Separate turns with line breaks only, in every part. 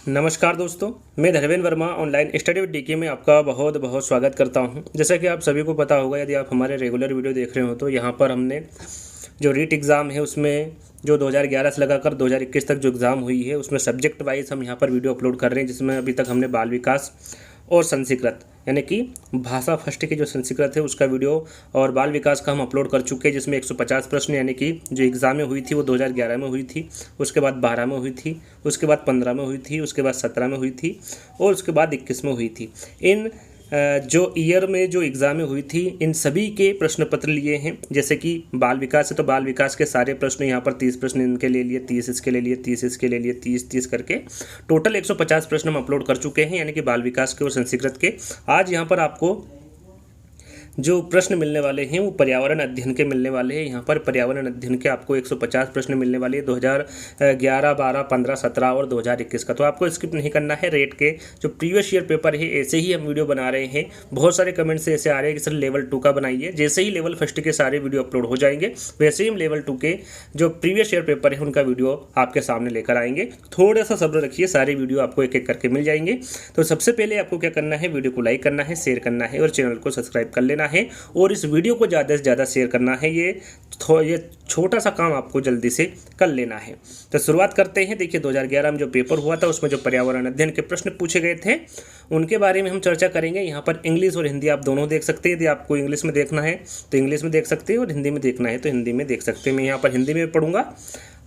नमस्कार दोस्तों, मैं Dharmendra Verma online study with DK में आपका बहुत बहुत स्वागत करता हूं। जैसा कि आप सभी को पता होगा, यदि आप हमारे रेगुलर वीडियो देख रहे हो तो यहाँ पर हमने जो रीट एग्ज़ाम है उसमें जो 2011 से लगाकर 2021 तक जो एग्ज़ाम हुई है उसमें सब्जेक्ट वाइज हम यहाँ पर वीडियो अपलोड कर रहे हैं, जिसमें अभी तक हमने बाल विकास और संस्कृत यानी कि भाषा फर्स्ट की जो संस्कृत है उसका वीडियो और बाल विकास का हम अपलोड कर चुके हैं, जिसमें 150 प्रश्न यानी कि जो एग्ज़ाम में हुई थी वो 2011 में हुई थी, उसके बाद 12 में हुई थी, उसके बाद 15 में हुई थी, उसके बाद 17 में हुई थी और उसके बाद 21 में हुई थी। इन जो ईयर में जो एग्ज़ामें हुई थी इन सभी के प्रश्न पत्र लिए हैं। जैसे कि बाल विकास है तो बाल विकास के सारे प्रश्न यहाँ पर 30 प्रश्न इनके ले लिए, 30 इसके ले लिए, 30 इसके ले लिए, 30 करके टोटल 150 प्रश्न हम अपलोड कर चुके हैं, यानी कि बाल विकास के और संस्कृत के। आज यहाँ पर आपको जो प्रश्न मिलने वाले हैं वो पर्यावरण अध्ययन के मिलने वाले हैं। यहाँ पर पर्यावरण अध्ययन के आपको 150 प्रश्न मिलने वाले हैं 2011, 12, 15, 17 और 2021 का। तो आपको स्किप नहीं करना है। रेट के जो प्रीवियस ईयर पेपर है ऐसे ही हम वीडियो बना रहे हैं। बहुत सारे कमेंट्स ऐसे आ रहे हैं कि सर लेवल 2 का बनाइए। जैसे ही लेवल फर्स्ट के सारे वीडियो अपलोड हो जाएंगे वैसे ही हम लेवल 2 के जो प्रीवियस ईयर पेपर है उनका वीडियो आपके सामने लेकर आएंगे। थोड़ा सा सब्र रखिए, सारे वीडियो आपको एक एक करके मिल जाएंगे। तो सबसे पहले आपको क्या करना है, वीडियो को लाइक करना है, शेयर करना है और चैनल को सब्सक्राइब कर लेना है और इस वीडियो को ज़्यादा से ज़्यादा शेयर करना है। ये छोटा सा काम आपको जल्दी से कर लेना है। तो शुरुआत करते हैं। देखिए 2011 में जो पेपर हुआ था उसमें जो पर्यावरण अध्ययन के प्रश्न पूछे गए थे उनके बारे में हम चर्चा करेंगे। यहाँ पर इंग्लिश और हिंदी आप दोनों देख सकते हैं। यदि आपको इंग्लिश में देखना है तो इंग्लिश में देख सकते हैं और हिंदी में देखना है तो हिंदी में देख सकते हैं। मैं यहाँ पर हिंदी में पढ़ूंगा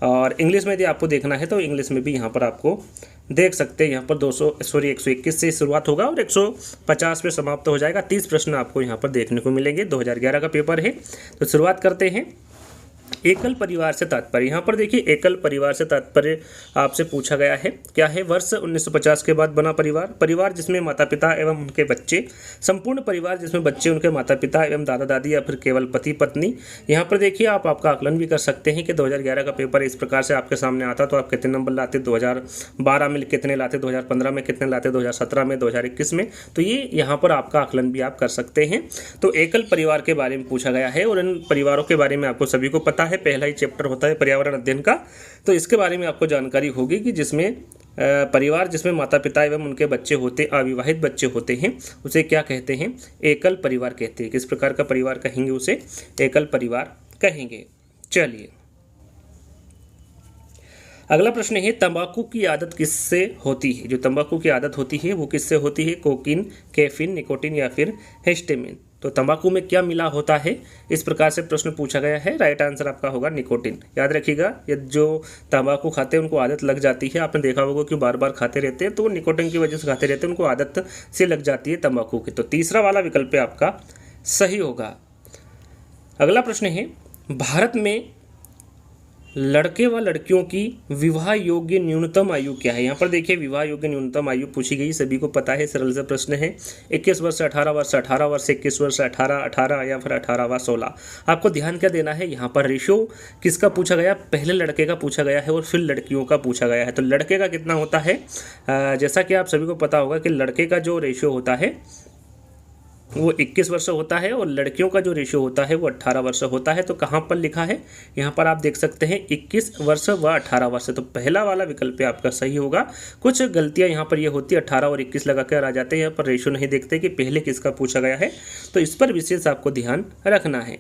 और इंग्लिश में यदि आपको देखना है तो इंग्लिश में भी यहाँ पर आपको देख सकते हैं। यहाँ पर 121 से शुरुआत होगा और 150 पे समाप्त हो जाएगा। 30 प्रश्न आपको यहाँ पर देखने को मिलेंगे। 2011 का पेपर है। तो शुरुआत करते हैं। एकल परिवार से तात्पर्य, यहाँ पर देखिए एकल परिवार से तात्पर्य आपसे पूछा गया है। क्या है? वर्ष 1950 के बाद बना परिवार, परिवार जिसमें माता पिता एवं उनके बच्चे, संपूर्ण परिवार जिसमें बच्चे, उनके माता पिता एवं दादा दादी या फिर केवल पति पत्नी। यहाँ पर देखिए आप आपका आकलन भी कर सकते हैं कि 2011 का पेपर इस प्रकार से आपके सामने आता तो आप कितने नंबर लाते, 2012 में कितने लाते, 2015 में कितने लाते, 2017 में, 2021 में। तो ये यहाँ पर आपका आकलन भी आप कर सकते हैं। तो एकल परिवार के बारे में पूछा गया है और इन परिवारों के बारे में आपको सभी को पता है। पहला ही चैप्टर होता है पर्यावरण अध्ययन का, तो इसके बारे में आपको जानकारी होगी कि जिसमें परिवार जिसमें माता पिता एवं उनके बच्चे होते, अविवाहित बच्चे होते हैं, उसे क्या कहते हैं? एकल परिवार कहते हैं। किस प्रकार का परिवार कहेंगे? उसे एकल परिवार कहेंगे। चलिए अगला प्रश्न है, तंबाकू की आदत किससे होती है? जो तंबाकू की आदत होती है वो किससे होती है? कोकीन, कैफीन, निकोटीन या फिर हिस्टामिन। तो तंबाकू में क्या मिला होता है? इस प्रकार से प्रश्न पूछा गया है। राइट आंसर आपका होगा निकोटीन। याद रखिएगा, ये जो तंबाकू खाते हैं उनको आदत लग जाती है। आपने देखा होगा कि बार बार खाते रहते हैं तो निकोटीन की वजह से खाते रहते हैं, उनको आदत से लग जाती है तंबाकू की। तो तीसरा वाला विकल्प आपका सही होगा। अगला प्रश्न है, भारत में लड़के व लड़कियों की विवाह योग्य न्यूनतम आयु क्या है? यहाँ पर देखिए विवाह योग्य न्यूनतम आयु पूछी गई, सभी को पता है, सरल सा प्रश्न है। 21 वर्ष से 18 वर्ष, 18 वर्ष से 21 वर्ष, 18 या फिर 18 व 16। आपको ध्यान क्या देना है, यहाँ पर रेशियो किसका पूछा गया? पहले लड़के का पूछा गया है और फिर लड़कियों का पूछा गया है। तो लड़के का कितना होता है? जैसा कि आप सभी को पता होगा कि लड़के का जो रेशियो होता है वो 21 वर्ष होता है और लड़कियों का जो रेशियो होता है वो 18 वर्ष होता है। तो कहाँ पर लिखा है? यहाँ पर आप देख सकते हैं 21 वर्ष व 18 वर्ष। तो पहला वाला विकल्प आपका सही होगा। कुछ गलतियाँ यहाँ पर ये होती है, 18 और 21 लगा कर आ जाते हैं, यहाँ पर रेशियो नहीं देखते कि पहले किसका पूछा गया है। तो इस पर विशेष आपको ध्यान रखना है।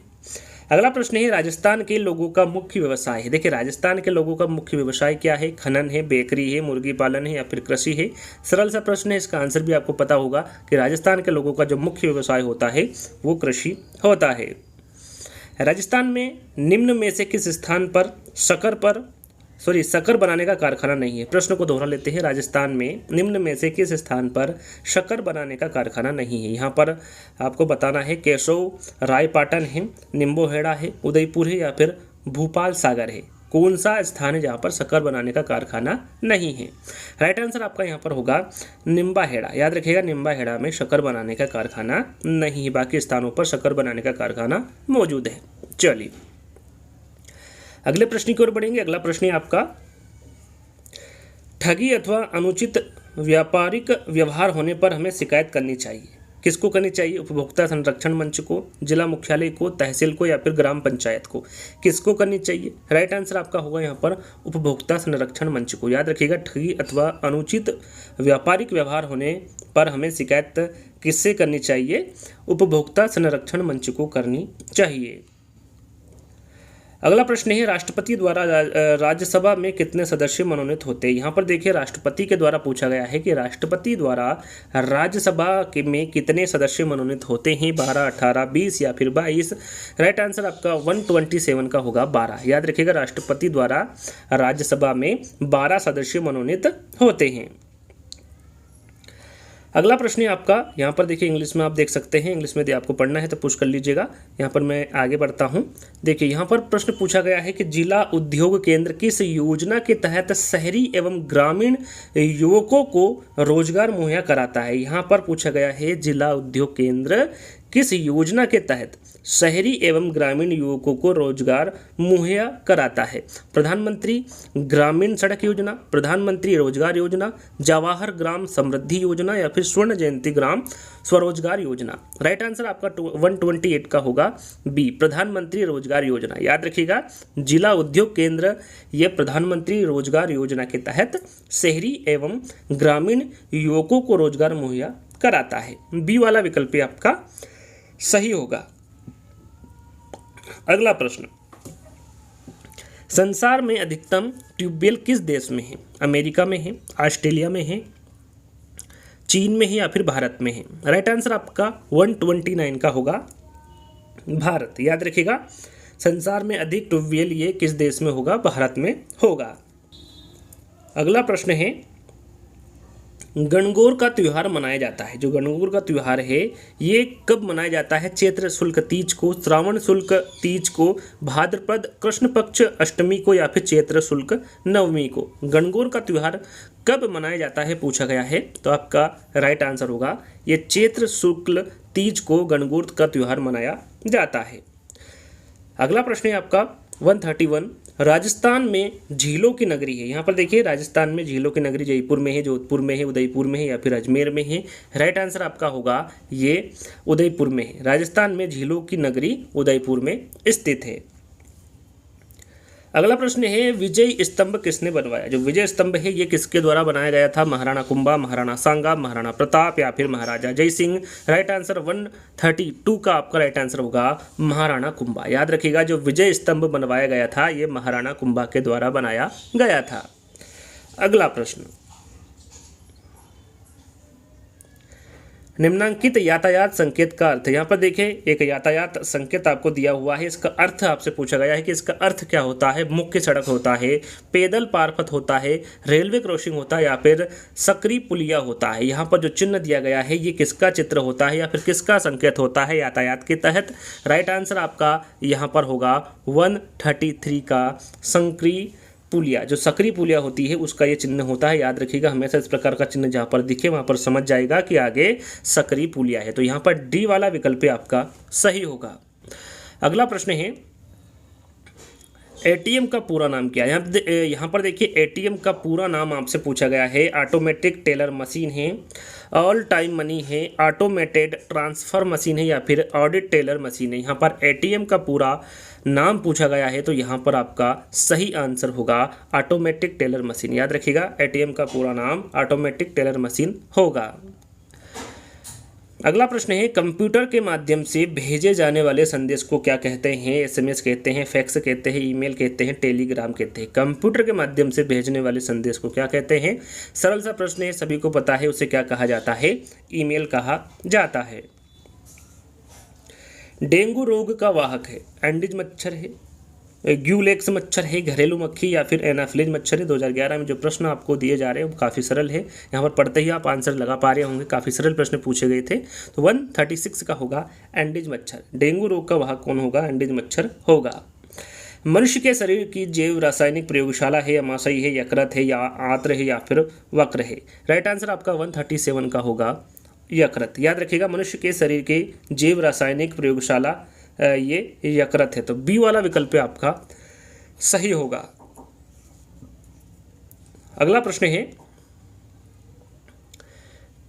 अगला प्रश्न है, राजस्थान के लोगों का मुख्य व्यवसाय है। देखिए राजस्थान के लोगों का मुख्य व्यवसाय क्या है? खनन है, बेकरी है, मुर्गी पालन है या फिर कृषि है। सरल सा प्रश्न है, इसका आंसर भी आपको पता होगा कि राजस्थान के लोगों का जो मुख्य व्यवसाय होता है वो कृषि होता है। राजस्थान में निम्न में से किस स्थान पर शक्कर बनाने का कारखाना नहीं है? प्रश्न को दोहरा लेते हैं। राजस्थान में निम्न में से किस स्थान पर शक्कर बनाने का कारखाना नहीं है? यहाँ पर आपको बताना है केशव रायपाटन है, निम्बोहेड़ा है, उदयपुर है या फिर भूपाल सागर है। कौन सा स्थान है जहाँ पर शक्कर बनाने का कारखाना नहीं है? राइट आंसर आपका यहाँ पर होगा निम्बाहेड़ा। याद रखिएगा, निम्बाहेड़ा में शक्कर बनाने का कारखाना नहीं है, बाकी स्थानों पर शक्कर बनाने का कारखाना मौजूद है। चलिए अगले प्रश्न की ओर बढ़ेंगे। अगला प्रश्न है आपका, ठगी अथवा अनुचित व्यापारिक व्यवहार होने पर हमें शिकायत करनी चाहिए। किसको करनी चाहिए? उपभोक्ता संरक्षण मंच को, जिला मुख्यालय को, तहसील को या फिर ग्राम पंचायत को? किसको करनी चाहिए? राइट आंसर आपका होगा यहाँ पर उपभोक्ता संरक्षण मंच को। याद रखिएगा, ठगी अथवा अनुचित व्यापारिक व्यवहार होने पर हमें शिकायत किससे करनी चाहिए? उपभोक्ता संरक्षण मंच को करनी चाहिए। अगला प्रश्न है, राष्ट्रपति द्वारा राज्यसभा में कितने सदस्य मनोनीत होते हैं? यहाँ पर देखिए, राष्ट्रपति के द्वारा पूछा गया है कि राष्ट्रपति द्वारा राज्यसभा में कितने सदस्य मनोनीत होते हैं? 12, 18, 20 या फिर 22? राइट आंसर आपका 127 का होगा 12। याद रखिएगा, राष्ट्रपति द्वारा राज्यसभा में 12 सदस्य मनोनीत होते हैं। अगला प्रश्न है आपका, यहाँ पर देखिए इंग्लिश में आप देख सकते हैं, इंग्लिश में यदि आपको पढ़ना है तो पुश कर लीजिएगा। यहाँ पर मैं आगे बढ़ता हूँ। देखिए यहाँ पर प्रश्न पूछा गया है कि जिला उद्योग केंद्र किस योजना के तहत शहरी एवं ग्रामीण युवकों को रोजगार मुहैया कराता है? यहाँ पर पूछा गया है, जिला उद्योग केंद्र किस योजना के तहत शहरी एवं ग्रामीण युवकों को रोजगार मुहैया कराता है? प्रधानमंत्री ग्रामीण सड़क योजना, प्रधानमंत्री रोजगार योजना, जवाहर ग्राम समृद्धि योजना या फिर स्वर्ण जयंती ग्राम स्वरोजगार योजना? राइट आंसर आपका 128 का होगा बी, प्रधानमंत्री रोजगार योजना। याद रखिएगा, जिला उद्योग केंद्र ये प्रधानमंत्री रोजगार योजना के तहत शहरी एवं ग्रामीण युवकों को रोजगार मुहैया कराता है। बी वाला विकल्प आपका सही होगा। अगला प्रश्न, संसार में अधिकतम ट्यूबवेल किस देश में है? अमेरिका में है, ऑस्ट्रेलिया में है, चीन में है या फिर भारत में है? राइट आंसर आपका 129 का होगा भारत। याद रखिएगा, संसार में अधिक ट्यूबवेल ये किस देश में होगा? भारत में होगा। अगला प्रश्न है, गणगौर का त्यौहार मनाया जाता है, जो गणगौर का त्यौहार है ये कब मनाया जाता है? चैत्र शुल्क तीज को, श्रावण शुल्क तीज को, भाद्रपद कृष्ण पक्ष अष्टमी को या फिर चैत्र शुल्क नवमी को? गणगौर का त्यौहार कब मनाया जाता है पूछा गया है, तो आपका राइट आंसर होगा ये चैत्र शुक्ल तीज को गणगौर का त्यौहार मनाया जाता है। अगला प्रश्न है आपका 131, राजस्थान में झीलों की नगरी है। यहाँ पर देखिए, राजस्थान में झीलों की नगरी जयपुर में है, जोधपुर में है, उदयपुर में है या फिर अजमेर में है? राइट आंसर आपका होगा ये उदयपुर में है। राजस्थान में झीलों की नगरी उदयपुर में स्थित है। अगला प्रश्न है, विजय स्तंभ किसने बनवाया? जो विजय स्तंभ है ये किसके द्वारा बनाया गया था? महाराणा कुंभा, महाराणा सांगा, महाराणा प्रताप या फिर महाराजा जय सिंह? राइट आंसर 132 का आपका राइट आंसर होगा महाराणा कुंभा। याद रखिएगा, जो विजय स्तंभ बनवाया गया था ये महाराणा कुंभा के द्वारा बनाया गया था। अगला प्रश्न, निम्नांकित यातायात संकेत का अर्थ? यहाँ पर देखिए, एक यातायात संकेत आपको दिया हुआ है, इसका अर्थ आपसे पूछा गया है कि इसका अर्थ क्या होता है? मुख्य सड़क होता है, पैदल पारपथ होता है, रेलवे क्रॉसिंग होता है या फिर सकरी पुलिया होता है? यहाँ पर जो चिन्ह दिया गया है ये किसका चित्र होता है या फिर किसका संकेत होता है यातायात के तहत? राइट आंसर आपका यहाँ पर होगा 133 का सकरी पुलिया। जो सकरी पुलिया होती है उसका ये चिन्ह होता है। याद रखिएगा, हमेशा इस प्रकार का चिन्ह जहाँ पर दिखे वहाँ पर समझ जाएगा कि आगे सकरी पुलिया है। तो यहाँ पर डी वाला विकल्प आपका सही होगा। अगला प्रश्न है, एटीएम का पूरा नाम क्या है? यहाँ पर देखिए, एटीएम का पूरा नाम आपसे पूछा गया है। ऑटोमेटिक टेलर मशीन है, ऑल टाइम मनी है, ऑटोमेटेड ट्रांसफ़र मशीन है या फिर ऑडिट टेलर मशीन है? यहाँ पर एटीएम का पूरा नाम पूछा गया है तो यहाँ पर आपका सही आंसर होगा ऑटोमेटिक टेलर मशीन। याद रखिएगा, एटीएम का पूरा नाम ऑटोमेटिक टेलर मशीन होगा। अगला प्रश्न है, कंप्यूटर के माध्यम से भेजे जाने वाले संदेश को क्या कहते हैं? एसएमएस कहते हैं, फैक्स कहते हैं, ईमेल कहते हैं, टेलीग्राम कहते हैं? कंप्यूटर के माध्यम से भेजने वाले संदेश को क्या कहते हैं? सरल सा प्रश्न है, सभी को पता है, उसे क्या कहा जाता है? ईमेल कहा जाता है। डेंगू रोग का वाहक है, एंडीज मच्छर है, ग्यूलेक्स मच्छर है, घरेलू मक्खी या फिर एनाफ्लिज मच्छर है? 2011 में जो प्रश्न आपको दिए जा रहे हैं वो काफ़ी सरल है, यहाँ पर पढ़ते ही आप आंसर लगा पा रहे होंगे, काफ़ी सरल प्रश्न पूछे गए थे। तो 136 का होगा एंडीज मच्छर। डेंगू रोग का वाहक कौन होगा? एंडीज मच्छर होगा। मनुष्य के शरीर की जैव रासायनिक प्रयोगशाला है, अमाशय है, यकृत है या आंत्र है या फिर वक्र है? राइट आंसर आपका 137 का होगा यकृत। याद रखिएगा, मनुष्य के शरीर के जैव रासायनिक प्रयोगशाला ये यकृत है। तो बी वाला विकल्प आपका सही होगा। अगला प्रश्न है,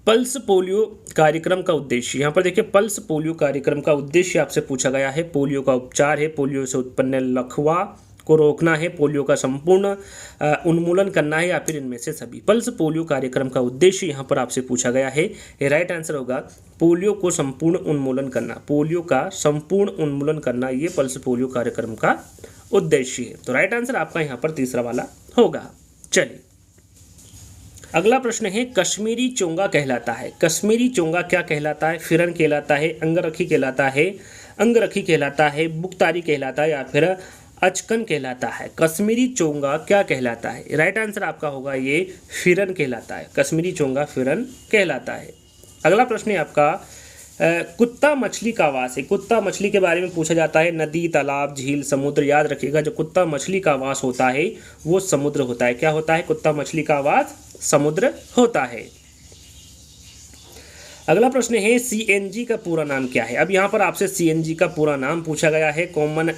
पल्स पोलियो कार्यक्रम का उद्देश्य, यहाँ पर देखिए पल्स पोलियो कार्यक्रम का उद्देश्य आपसे पूछा गया है। पोलियो का उपचार है, पोलियो से उत्पन्न लकवा को रोकना है, पोलियो का संपूर्ण उन्मूलन करना है, या फिर इनमें से सभी। पल्स पोलियो कार्यक्रम का उद्देश्य यहाँ पर आपसे पूछा गया है। ये राइट आंसर होगा पोलियो को संपूर्ण उन्मूलन करना। पोलियो का संपूर्ण उन्मूलन करना, ये पल्स पोलियो कार्यक्रम का उद्देश्य है। तो राइट आंसर आपका यहाँ पर तीसरा वाला होगा। चलिए अगला प्रश्न है, कश्मीरी चोंगा कहलाता है। कश्मीरी चोंगा क्या कहलाता है? फिरन कहलाता है, अंगरखी कहलाता है, अंगरखी कहलाता है, बुकतारी कहलाता है, या फिर अचकन कहलाता है। कश्मीरी चोंगा क्या कहलाता है? राइट आंसर आपका होगा ये फिरन कहलाता है। कश्मीरी चोंगा फिरन कहलाता है। अगला प्रश्न है आपका, कुत्ता मछली का वास है। कुत्ता मछली के बारे में पूछा जाता है। नदी, तालाब, झील, समुद्र। याद रखिएगा जो कुत्ता मछली का वास होता है वो समुद्र होता है। क्या होता है? कुत्ता मछली का वास समुद्र होता है। अगला प्रश्न है, सीएनजी का पूरा नाम क्या है? अब यहाँ पर आपसे सीएनजी का पूरा नाम पूछा गया है। कॉमन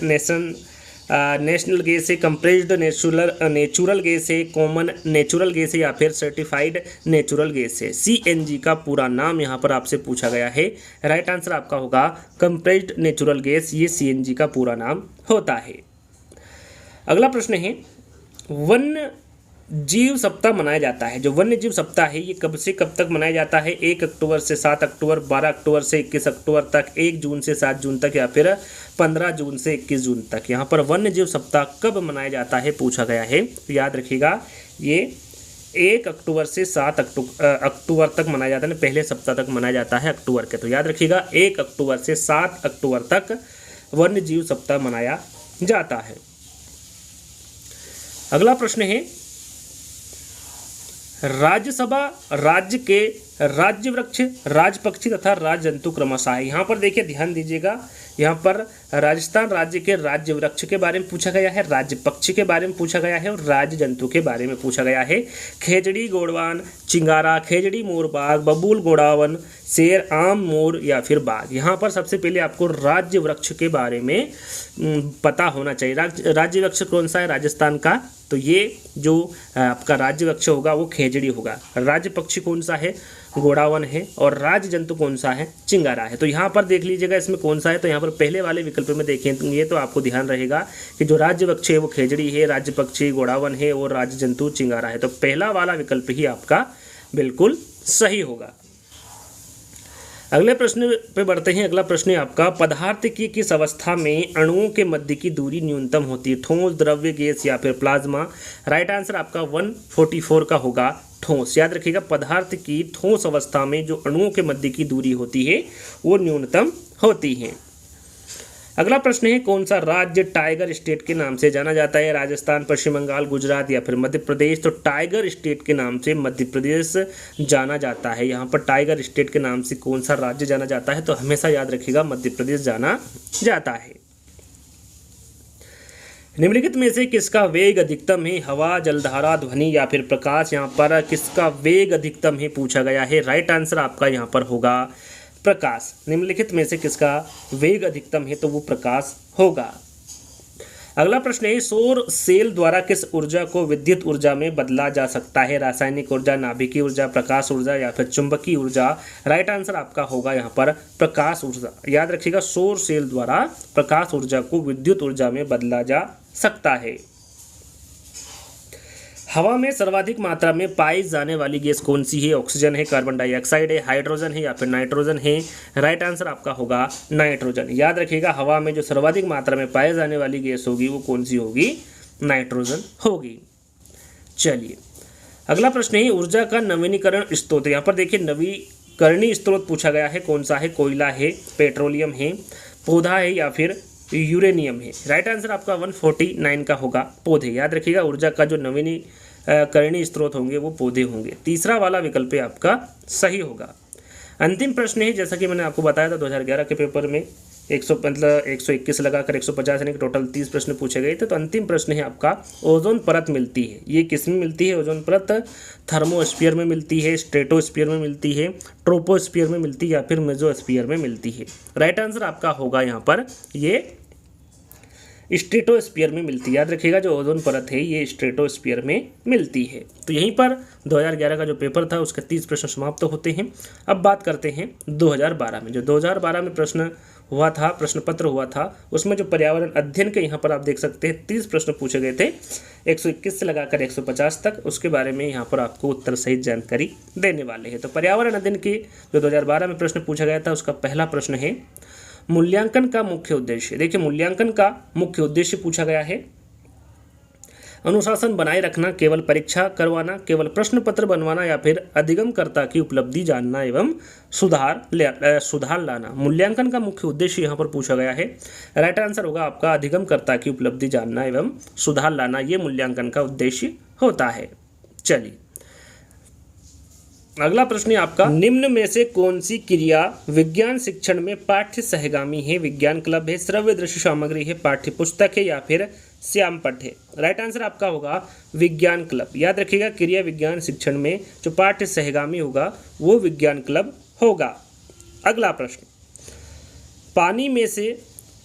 नेशनल गैस है, कंप्रेस्ड नेचुरल गैस है, कॉमन नेचुरल गैस है, या फिर सर्टिफाइड नेचुरल गैस है। सीएनजी का पूरा नाम यहाँ पर आपसे पूछा गया है। राइट आंसर आपका होगा कंप्रेस्ड नेचुरल गैस, ये सीएनजी का पूरा नाम होता है। अगला प्रश्न है, वन्य जीव सप्ताह मनाया जाता है। जो वन्य जीव सप्ताह है ये कब से कब तक मनाया जाता है? 1 अक्टूबर से 7 अक्टूबर, 12 अक्टूबर से 21 अक्टूबर तक, 1 जून से 7 जून तक, या फिर 15 जून से 21 जून तक। यहाँ पर वन्य जीव सप्ताह कब मनाया जाता है पूछा गया है। तो याद रखिएगा ये 1 अक्टूबर से 7 अक्टूबर तक मनाया जाता है, पहले सप्ताह तक मनाया जाता है अक्टूबर के। तो याद रखिएगा 1 अक्टूबर से 7 अक्टूबर तक वन्य जीव सप्ताह मनाया जाता है। अगला प्रश्न है, राज्यसभा राज्य के राज्य वृक्ष, राज पक्षी तथा राज जंतु क्रमशः है। यहाँ पर देखिए ध्यान दीजिएगा, यहाँ पर राजस्थान राज्य के राज्य वृक्ष के बारे में पूछा गया है, राज्य पक्षी के बारे में पूछा गया है, और राज्य जंतु के बारे में पूछा गया है। खेजड़ी गोड़वान, चिंगारा, खेजड़ी मोर बाघ, बबूल गोड़ावन, शेर, आम मोर, या फिर बाघ। यहाँ पर सबसे पहले आपको राज्य वृक्ष के बारे में पता होना चाहिए। राज्य वृक्ष कौन सा है? राजस्थान का। तो ये जो आपका राज्य वृक्ष होगा वो खेजड़ी होगा। राज्य पक्षी कौन सा है? गोड़ावन है। और राज्य जंतु कौन सा है? चिंगारा है। तो यहाँ पर देख लीजिएगा इसमें कौन सा है। तो यहाँ पर पहले वाले विकल्प में देखेंगे तो आपको ध्यान रहेगा कि जो राज्य वृक्ष है वो खेजड़ी है, राज्य पक्षी गोड़ावन है, और राज्य जंतु चिंगारा है। तो पहला वाला विकल्प ही आपका बिल्कुल सही होगा। अगले प्रश्न पे बढ़ते हैं। अगला प्रश्न है आपका, पदार्थ की किस अवस्था में अणुओं के मध्य की दूरी न्यूनतम होती है? ठोस, द्रव्य, गैस, या फिर प्लाज्मा। राइट आंसर आपका 144 का होगा, ठोस। याद रखिएगा पदार्थ की ठोस अवस्था में जो अणुओं के मध्य की दूरी होती है वो न्यूनतम होती है। अगला प्रश्न है, कौन सा राज्य टाइगर स्टेट के नाम से जाना जाता है? राजस्थान, पश्चिम बंगाल, गुजरात, या फिर मध्य प्रदेश। तो टाइगर स्टेट के नाम से मध्य प्रदेश जाना जाता है। यहाँ पर टाइगर स्टेट के नाम से कौन सा राज्य जाना जाता है? तो हमेशा याद रखिएगा मध्य प्रदेश जाना जाता है। निम्नलिखित में से किसका वेग अधिकतम है? हवा, जलधारा, ध्वनि, या फिर प्रकाश। यहाँ पर किसका वेग अधिकतम है पूछा गया है। राइट आंसर आपका यहाँ पर होगा प्रकाश। निम्नलिखित में से किसका वेग अधिकतम है? तो वो प्रकाश होगा। अगला प्रश्न है, सौर सेल द्वारा किस ऊर्जा को विद्युत ऊर्जा में बदला जा सकता है? रासायनिक ऊर्जा, नाभिकीय ऊर्जा, प्रकाश ऊर्जा, या फिर चुंबकीय ऊर्जा। राइट आंसर आपका होगा यहाँ पर प्रकाश ऊर्जा। याद रखिएगा सौर सेल द्वारा प्रकाश ऊर्जा को विद्युत ऊर्जा में बदला जा सकता है। हवा में सर्वाधिक मात्रा में पाई जाने वाली गैस कौन सी है? ऑक्सीजन है, कार्बन डाइऑक्साइड है, हाइड्रोजन है, या फिर नाइट्रोजन है। राइट आंसर आपका होगा नाइट्रोजन। याद रखिएगा हवा में जो सर्वाधिक मात्रा में पाई जाने वाली गैस होगी वो कौन सी होगी? नाइट्रोजन होगी। चलिए अगला प्रश्न है, ऊर्जा का नवीनीकरण स्रोत। यहाँ पर देखिए नवीकरणीय स्रोत पूछा गया है। कौन सा है? कोयला है, पेट्रोलियम है, पौधा है, या फिर यूरेनियम है। राइट आंसर आपका 149 का होगा, पौधे। याद रखिएगा ऊर्जा का जो नवीनीकरणीय स्रोत होंगे वो पौधे होंगे। तीसरा वाला विकल्प आपका सही होगा। अंतिम प्रश्न है, जैसा कि मैंने आपको बताया था 2011 के पेपर में 121 लगाकर 150 यानी कि टोटल 30 प्रश्न पूछे गए थे। तो अंतिम प्रश्न है आपका, ओजोन परत मिलती है, ये किस में मिलती है? ओजोन परत थर्मोस्फीयर में मिलती है, स्ट्रेटोस्फीयर में मिलती है, ट्रोपोस्फीयर में मिलती है, या फिर मेसोस्फीयर में मिलती है। राइट आंसर आपका होगा यहाँ पर ये स्ट्रेटोस्फीयर में मिलती है। याद रखिएगा, जो ओजोन परत है ये स्ट्रेटोस्फीयर में मिलती है। तो यहीं पर 2011 का जो पेपर था उसके 30 प्रश्न समाप्त होते हैं। अब बात करते हैं 2012 में। जो 2012 में प्रश्न हुआ था, प्रश्न पत्र हुआ था, उसमें जो पर्यावरण अध्ययन के यहाँ पर आप देख सकते हैं 30 प्रश्न पूछे गए थे, 121 से लगाकर 150 तक। उसके बारे में यहाँ पर आपको उत्तर सहित जानकारी देने वाले हैं। तो पर्यावरण अध्ययन के जो 2012 में प्रश्न पूछा गया था उसका पहला प्रश्न है मूल्यांकन का मुख्य उद्देश्य। देखिए, मूल्यांकन का मुख्य उद्देश्य पूछा गया है अनुशासन बनाए रखना, केवल परीक्षा करवाना, केवल प्रश्न पत्र बनवाना या फिर अधिगमकर्ता की उपलब्धि जानना एवं सुधार लाना। मूल्यांकन का मुख्य उद्देश्य यहाँ पर पूछा गया है। राइट आंसर होगा आपका अधिगमकर्ता की उपलब्धि जानना एवं सुधार लाना, ये मूल्यांकन का उद्देश्य होता है। चलिए, अगला प्रश्न है आपका, निम्न में से कौन सी क्रिया विज्ञान शिक्षण में पाठ्य सहगामी है? विज्ञान क्लब है, श्रव्य दृश्य सामग्री है, पाठ्य पुस्तक है या फिर श्याम पट है? राइट आंसर आपका होगा विज्ञान क्लब। याद रखिएगा, क्रिया विज्ञान शिक्षण में जो पाठ्य सहगामी होगा वो विज्ञान क्लब होगा। अगला प्रश्न, पानी में से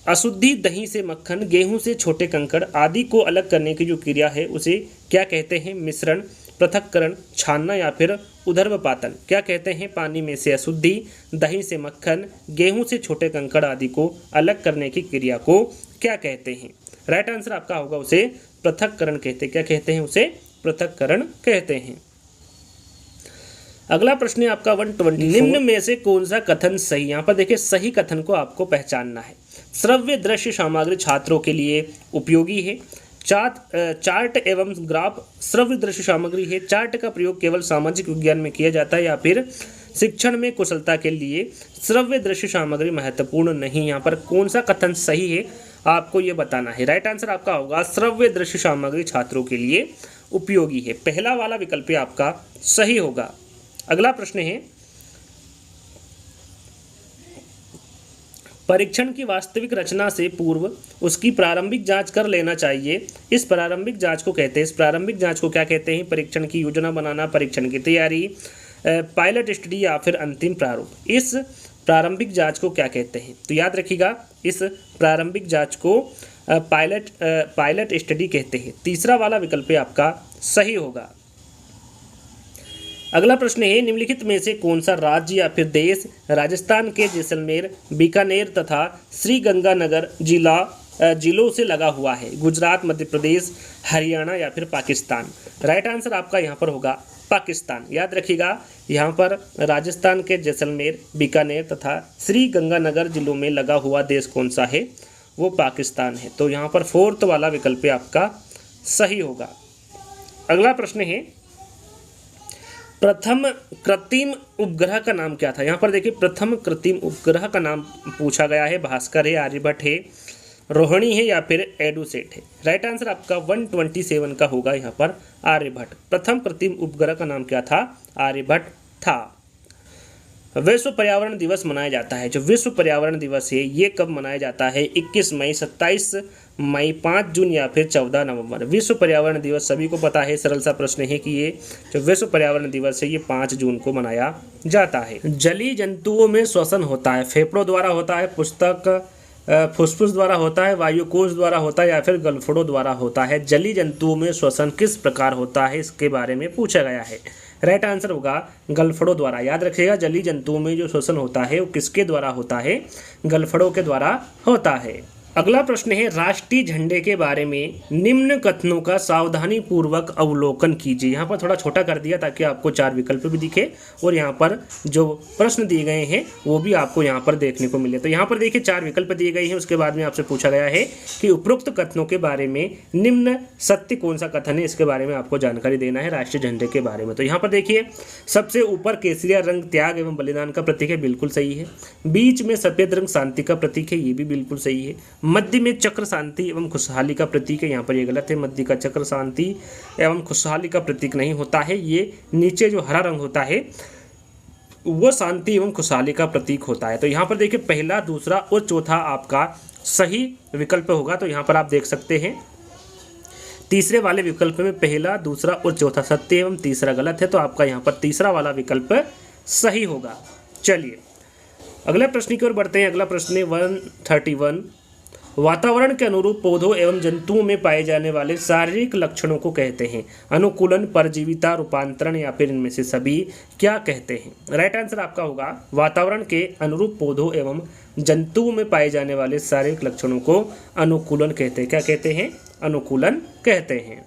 अशुद्धि, दही से मक्खन, गेहूं से छोटे कंकड़ आदि को अलग करने की जो क्रिया है उसे क्या कहते हैं? मिश्रण, पृथक्करण, छानना या फिर उधर्वपातन। क्या कहते हैं? पानी में से अशुद्धि, दही से मक्खन, गेहूं से छोटे कंकड़ आदि को अलग करने की क्रिया को क्या कहते हैं? राइट आंसर आपका होगा उसे पृथक्करण कहते हैं। क्या कहते हैं? उसे पृथक्करण कहते हैं। अगला प्रश्न है आपका 120, निम्न में से कौन सा कथन सही? यहाँ पर देखिए, सही कथन को आपको पहचानना है। श्रव्य दृश्य सामग्री छात्रों के लिए उपयोगी है। चार्ट एवं ग्राफ श्रव्य दृश्य सामग्री है। चार्ट का प्रयोग केवल सामाजिक विज्ञान में किया जाता है या फिर शिक्षण में कुशलता के लिए श्रव्य दृश्य सामग्री महत्वपूर्ण नहीं? यहाँ पर कौन सा कथन सही है आपको ये बताना है। राइट आंसर आपका होगा श्रव्य दृश्य सामग्री छात्रों के लिए उपयोगी है। पहला वाला विकल्प आपका सही होगा। अगला प्रश्न है, परीक्षण की वास्तविक रचना से पूर्व उसकी प्रारंभिक जांच कर लेना चाहिए। इस प्रारंभिक जांच को कहते हैं, इस प्रारंभिक जांच को क्या कहते हैं? परीक्षण की योजना बनाना, परीक्षण की तैयारी, पायलट स्टडी या फिर अंतिम प्रारूप। इस प्रारंभिक जांच को क्या कहते हैं? तो याद रखिएगा, इस प्रारंभिक जांच को पायलट स्टडी कहते हैं। तीसरा वाला विकल्प आपका सही होगा। अगला प्रश्न है, निम्नलिखित में से कौन सा राज्य या फिर देश राजस्थान के जैसलमेर, बीकानेर तथा श्रीगंगानगर जिलों से लगा हुआ है? गुजरात, मध्य प्रदेश, हरियाणा या फिर पाकिस्तान? राइट आंसर आपका यहाँ पर होगा पाकिस्तान। याद रखिएगा, यहाँ पर राजस्थान के जैसलमेर, बीकानेर तथा श्रीगंगानगर जिलों में लगा हुआ देश कौन सा है? वो पाकिस्तान है। तो यहाँ पर फोर्थ वाला विकल्प आपका सही होगा। अगला प्रश्न है, प्रथम कृत्रिम उपग्रह का नाम क्या था? यहाँ पर देखिए, प्रथम कृत्रिम उपग्रह का नाम पूछा गया है। भास्कर है, आर्यभट्ट है, रोहिणी है या फिर एडुसेट है? राइट आंसर आपका 127 का होगा यहाँ पर आर्यभट्ट। प्रथम कृत्रिम उपग्रह का नाम क्या था? आर्यभट्ट था। विश्व पर्यावरण दिवस मनाया जाता है। जो विश्व पर्यावरण दिवस है ये कब मनाया जाता है? 21 मई, 27 मई, 5 जून या फिर 14 नवंबर? विश्व पर्यावरण दिवस सभी को पता है, सरल सा प्रश्न है कि ये जो विश्व पर्यावरण दिवस है ये 5 जून को मनाया जाता है। जलीय जंतुओं में श्वसन होता है, फेफड़ों द्वारा होता है, फुसफुस द्वारा होता है, वायुकोश द्वारा होता है या फिर गलफड़ों द्वारा होता है? जलीय जंतुओं में श्वसन किस प्रकार होता है इसके बारे में पूछा गया है। राइट आंसर होगा गलफड़ों द्वारा। याद रखिएगा, जलीय जंतुओं में जो श्वसन होता है वो किसके द्वारा होता है? गलफड़ों के द्वारा होता है। अगला प्रश्न है, राष्ट्रीय झंडे के बारे में निम्न कथनों का सावधानी पूर्वक अवलोकन कीजिए। यहाँ पर थोड़ा छोटा कर दिया ताकि आपको 4 विकल्प भी दिखे और यहाँ पर जो प्रश्न दिए गए हैं वो भी आपको यहाँ पर देखने को मिले। तो यहाँ पर देखिए 4 विकल्प दिए गए हैं, उसके बाद में आपसे पूछा गया है कि उपरोक्त कथनों के बारे में निम्न सत्य कौन सा कथन है, इसके बारे में आपको जानकारी देना है राष्ट्रीय झंडे के बारे में। तो यहाँ पर देखिए, सबसे ऊपर केसरिया रंग त्याग एवं बलिदान का प्रतीक है, बिल्कुल सही है। बीच में सफेद रंग शांति का प्रतीक है, ये भी बिल्कुल सही है। मध्य में चक्र शांति एवं खुशहाली का प्रतीक है, यहाँ पर ये गलत है। मध्य का चक्र शांति एवं खुशहाली का प्रतीक नहीं होता है। ये नीचे जो हरा रंग होता है वो शांति एवं खुशहाली का प्रतीक होता है। तो यहाँ पर देखिए, पहला, दूसरा और चौथा आपका सही विकल्प होगा। तो यहाँ पर आप देख सकते हैं तीसरे वाले विकल्प में पहला, दूसरा और चौथा सत्य एवं तीसरा गलत है। तो आपका यहाँ पर तीसरा वाला विकल्प सही होगा। चलिए अगले प्रश्न की ओर बढ़ते हैं। अगला प्रश्न है 131, वातावरण के अनुरूप पौधों एवं जंतुओं में पाए जाने वाले शारीरिक लक्षणों को कहते हैं? अनुकूलन, परजीविता, रूपांतरण या फिर इनमें से सभी क्या कहते हैं? राइट आंसर आपका होगा वातावरण के अनुरूप पौधों एवं जंतुओं में पाए जाने वाले शारीरिक लक्षणों को अनुकूलन कहते हैं। क्या कहते हैं? अनुकूलन कहते हैं।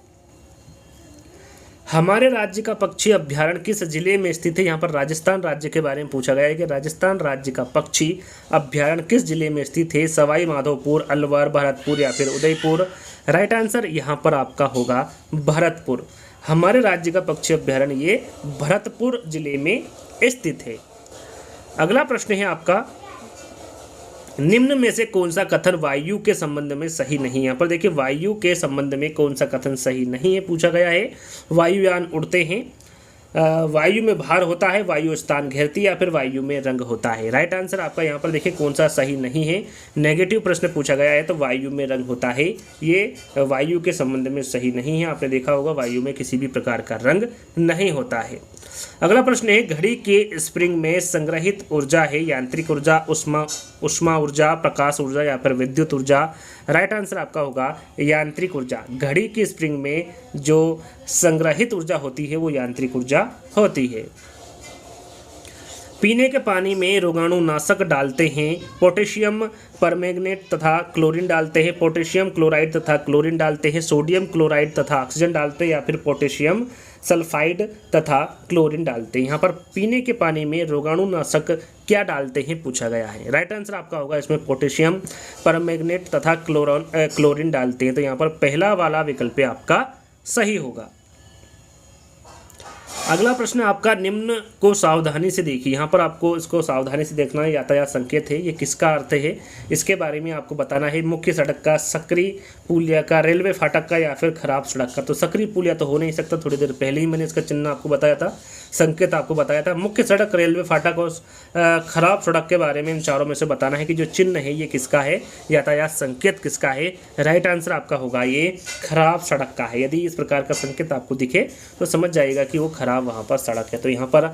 हमारे राज्य का पक्षी अभ्यारण्य किस जिले में स्थित है? यहाँ पर राजस्थान राज्य के बारे में पूछा गया है कि राजस्थान राज्य का पक्षी अभ्यारण्य किस जिले में स्थित है? सवाई माधोपुर, अलवर, भरतपुर या फिर उदयपुर? राइट आंसर यहाँ पर आपका होगा भरतपुर। हमारे राज्य का पक्षी अभ्यारण्य ये भरतपुर जिले में स्थित है। अगला प्रश्न है आपका, निम्न में से कौन सा कथन वायु के संबंध में सही नहीं है? यहाँ पर देखिए वायु के संबंध में कौन सा कथन सही नहीं है पूछा गया है। वायुयान उड़ते हैं, वायु में भार होता है, वायु स्थान घेरती है या फिर वायु में रंग होता है? राइट आंसर आपका यहाँ पर देखिए कौन सा सही नहीं है। नेगेटिव प्रश्न पूछा गया है तो वायु में रंग होता है, ये वायु के संबंध में सही नहीं है। आपने देखा होगा वायु में किसी भी प्रकार का रंग नहीं होता है। अगला प्रश्न है, घड़ी के स्प्रिंग में संग्रहित ऊर्जा है यांत्रिक ऊर्जा, उष्मा ऊर्जा, प्रकाश ऊर्जा या फिर विद्युत ऊर्जा? राइट आंसर आपका होगा यांत्रिक ऊर्जा। घड़ी की स्प्रिंग में जो संग्रहित ऊर्जा होती है वो यांत्रिक ऊर्जा होती है। पीने के पानी में रोगाणुनाशक डालते हैं, पोटेशियम परमैंगनेट तथा क्लोरीन डालते हैं, पोटेशियम क्लोराइड तथा क्लोरीन डालते हैं, सोडियम क्लोराइड तथा ऑक्सीजन डालते हैं या फिर पोटेशियम सल्फाइड तथा क्लोरीन डालते हैं? यहाँ पर पीने के पानी में रोगाणुनाशक क्या डालते हैं पूछा गया है। राइट आंसर आपका होगा इसमें पोटेशियम परमैंगनेट तथा क्लोरीन डालते हैं। तो यहाँ पर पहला वाला विकल्प आपका सही होगा। अगला प्रश्न आपका, निम्न को सावधानी से देखिए। यहाँ पर आपको इसको सावधानी से देखना है। यातायात संकेत है, ये किसका अर्थ है इसके बारे में आपको बताना है। मुख्य सड़क का, सकरी पुलिया का, रेलवे फाटक का या फिर खराब सड़क का? तो सकरी पुलिया तो हो नहीं सकता, थोड़ी देर पहले ही मैंने इसका चिन्ह आपको बताया था, संकेत आपको बताया था। मुख्य सड़क, रेलवे फाटक और खराब सड़क के बारे में इन चारों में से बताना है कि जो चिन्ह है ये किसका है, यातायात संकेत किसका है? राइट आंसर आपका होगा ये खराब सड़क का है। यदि इस प्रकार का संकेत आपको दिखे तो समझ जाएगा कि वो खराब वहाँ पर सड़क है। तो यहाँ पर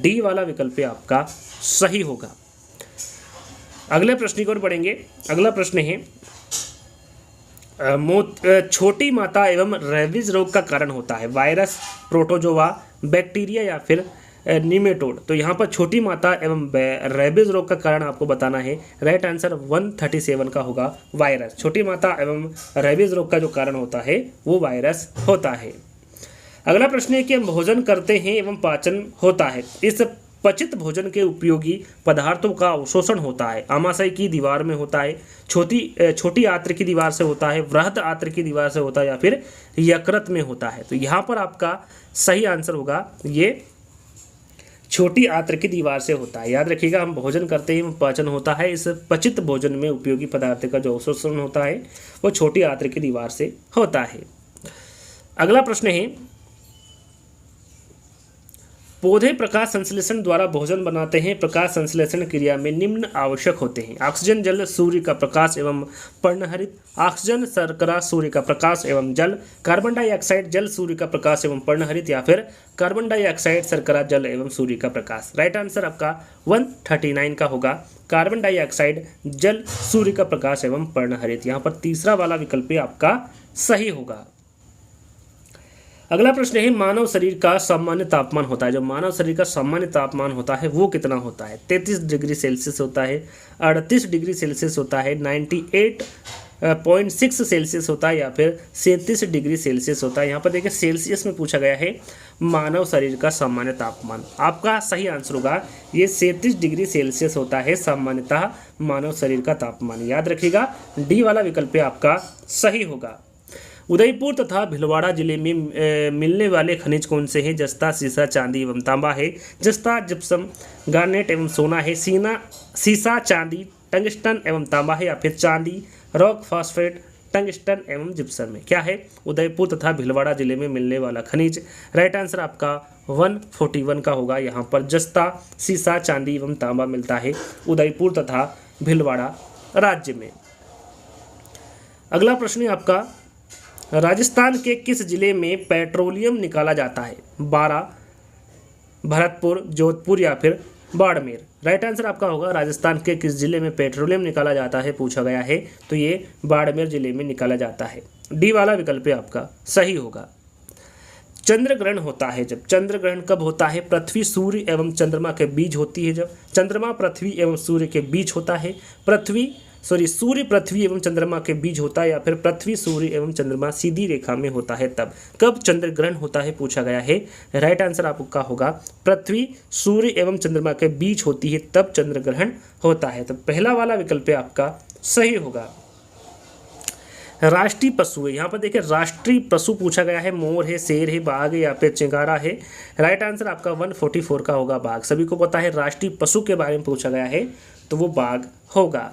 डी वाला विकल्प आपका सही होगा। अगले प्रश्न की ओर बढ़ेंगे। अगला प्रश्न है, छोटी माता एवं रेबीज रोग का कारण होता है? वायरस, प्रोटोजोआ, बैक्टीरिया या फिर निमेटोड? तो यहाँ पर छोटी माता एवं रेबीज रोग का कारण आपको बताना है। राइट आंसर 137 का होगा वायरस। छोटी माता एवं रेबीज रोग का जो कारण होता है वो वायरस होता है। अगला प्रश्न है कि हम भोजन करते हैं एवं पाचन होता है, इस पचित भोजन के उपयोगी पदार्थों का अवशोषण होता है? आमाशय की दीवार में होता है, छोटी आंत्र की दीवार से होता है, वृहद आंत्र की दीवार से होता है या फिर यकृत में होता है? तो यहाँ पर आपका सही आंसर होगा ये छोटी आंत्र की दीवार से होता है। याद रखिएगा, हम भोजन करते हैं पाचन होता है, इस पचित भोजन में उपयोगी पदार्थ का जो अवशोषण होता है वो छोटी आंत्र की दीवार से होता है। अगला प्रश्न है, पौधे प्रकाश संश्लेषण द्वारा भोजन बनाते हैं। प्रकाश संश्लेषण क्रिया में निम्न आवश्यक होते हैं? ऑक्सीजन, जल, सूर्य का प्रकाश एवं पर्णहरित। ऑक्सीजन, शर्करा, सूर्य का प्रकाश एवं जल। कार्बन डाइऑक्साइड, जल, सूर्य का प्रकाश एवं पर्णहरित या फिर कार्बन डाइऑक्साइड, शर्करा, जल एवं सूर्य का प्रकाश? राइट आंसर आपका 139 का होगा कार्बन डाइऑक्साइड, जल, सूर्य का प्रकाश एवं पर्णहरित। यहाँ पर तीसरा वाला विकल्प आपका सही होगा। अगला प्रश्न है, मानव शरीर का सामान्य तापमान होता है, जो मानव शरीर का सामान्य तापमान होता है वो कितना होता है? 33 डिग्री सेल्सियस होता है, 38 डिग्री सेल्सियस होता है, 98.6 सेल्सियस होता है या फिर 37 डिग्री सेल्सियस होता है? यहाँ पर देखिए सेल्सियस में पूछा गया है मानव शरीर का सामान्य तापमान। आपका सही आंसर होगा ये 37 डिग्री सेल्सियस होता है सामान्यतः मानव शरीर का तापमान। याद रखिएगा डी वाला विकल्प आपका सही होगा। उदयपुर तथा भीलवाड़ा जिले में मिलने वाले खनिज कौन से हैं? जस्ता, सीसा, चांदी एवं तांबा है। जस्ता, जिप्सम, गार्नेट एवं सोना है। सीसा, चांदी, टंगस्टन एवं तांबा है या फिर चांदी, रॉक, फॉस्फेट, टंगस्टन एवं जिप्सम है? क्या है? उदयपुर तथा भीलवाड़ा जिले में मिलने वाला खनिज। राइट आंसर आपका 141 का होगा। यहाँ पर जस्ता, सीसा, चांदी एवं तांबा मिलता है उदयपुर तथा भीलवाड़ा राज्य में। अगला प्रश्न है आपका, राजस्थान के किस जिले में पेट्रोलियम निकाला जाता है? बारा, भरतपुर, जोधपुर या फिर बाड़मेर। राइट आंसर आपका होगा राजस्थान के किस जिले में पेट्रोलियम निकाला जाता है पूछा गया है, तो ये बाड़मेर जिले में निकाला जाता है। डी वाला विकल्प आपका सही होगा। चंद्र ग्रहण होता है जब, चंद्र ग्रहण कब होता है? पृथ्वी सूर्य एवं चंद्रमा के बीच होती है जब, चंद्रमा पृथ्वी एवं सूर्य के बीच होता है, सूर्य पृथ्वी एवं चंद्रमा के बीच होता है, या फिर पृथ्वी सूर्य एवं चंद्रमा सीधी रेखा में होता है तब। कब चंद्र ग्रहण होता है पूछा गया है। राइट आंसर आपका होगा पृथ्वी सूर्य एवं चंद्रमा के बीच होती है तब चंद्र ग्रहण होता है। तो पहला वाला विकल्प आपका सही होगा। राष्ट्रीय पशु है, यहाँ पर देखिए राष्ट्रीय पशु पूछा गया है, मोर है, शेर है, बाघ है या फिर चिंगारा है। राइट आंसर आपका 144 का होगा बाघ। सभी को पता है राष्ट्रीय पशु के बारे में पूछा गया है तो वो बाघ होगा।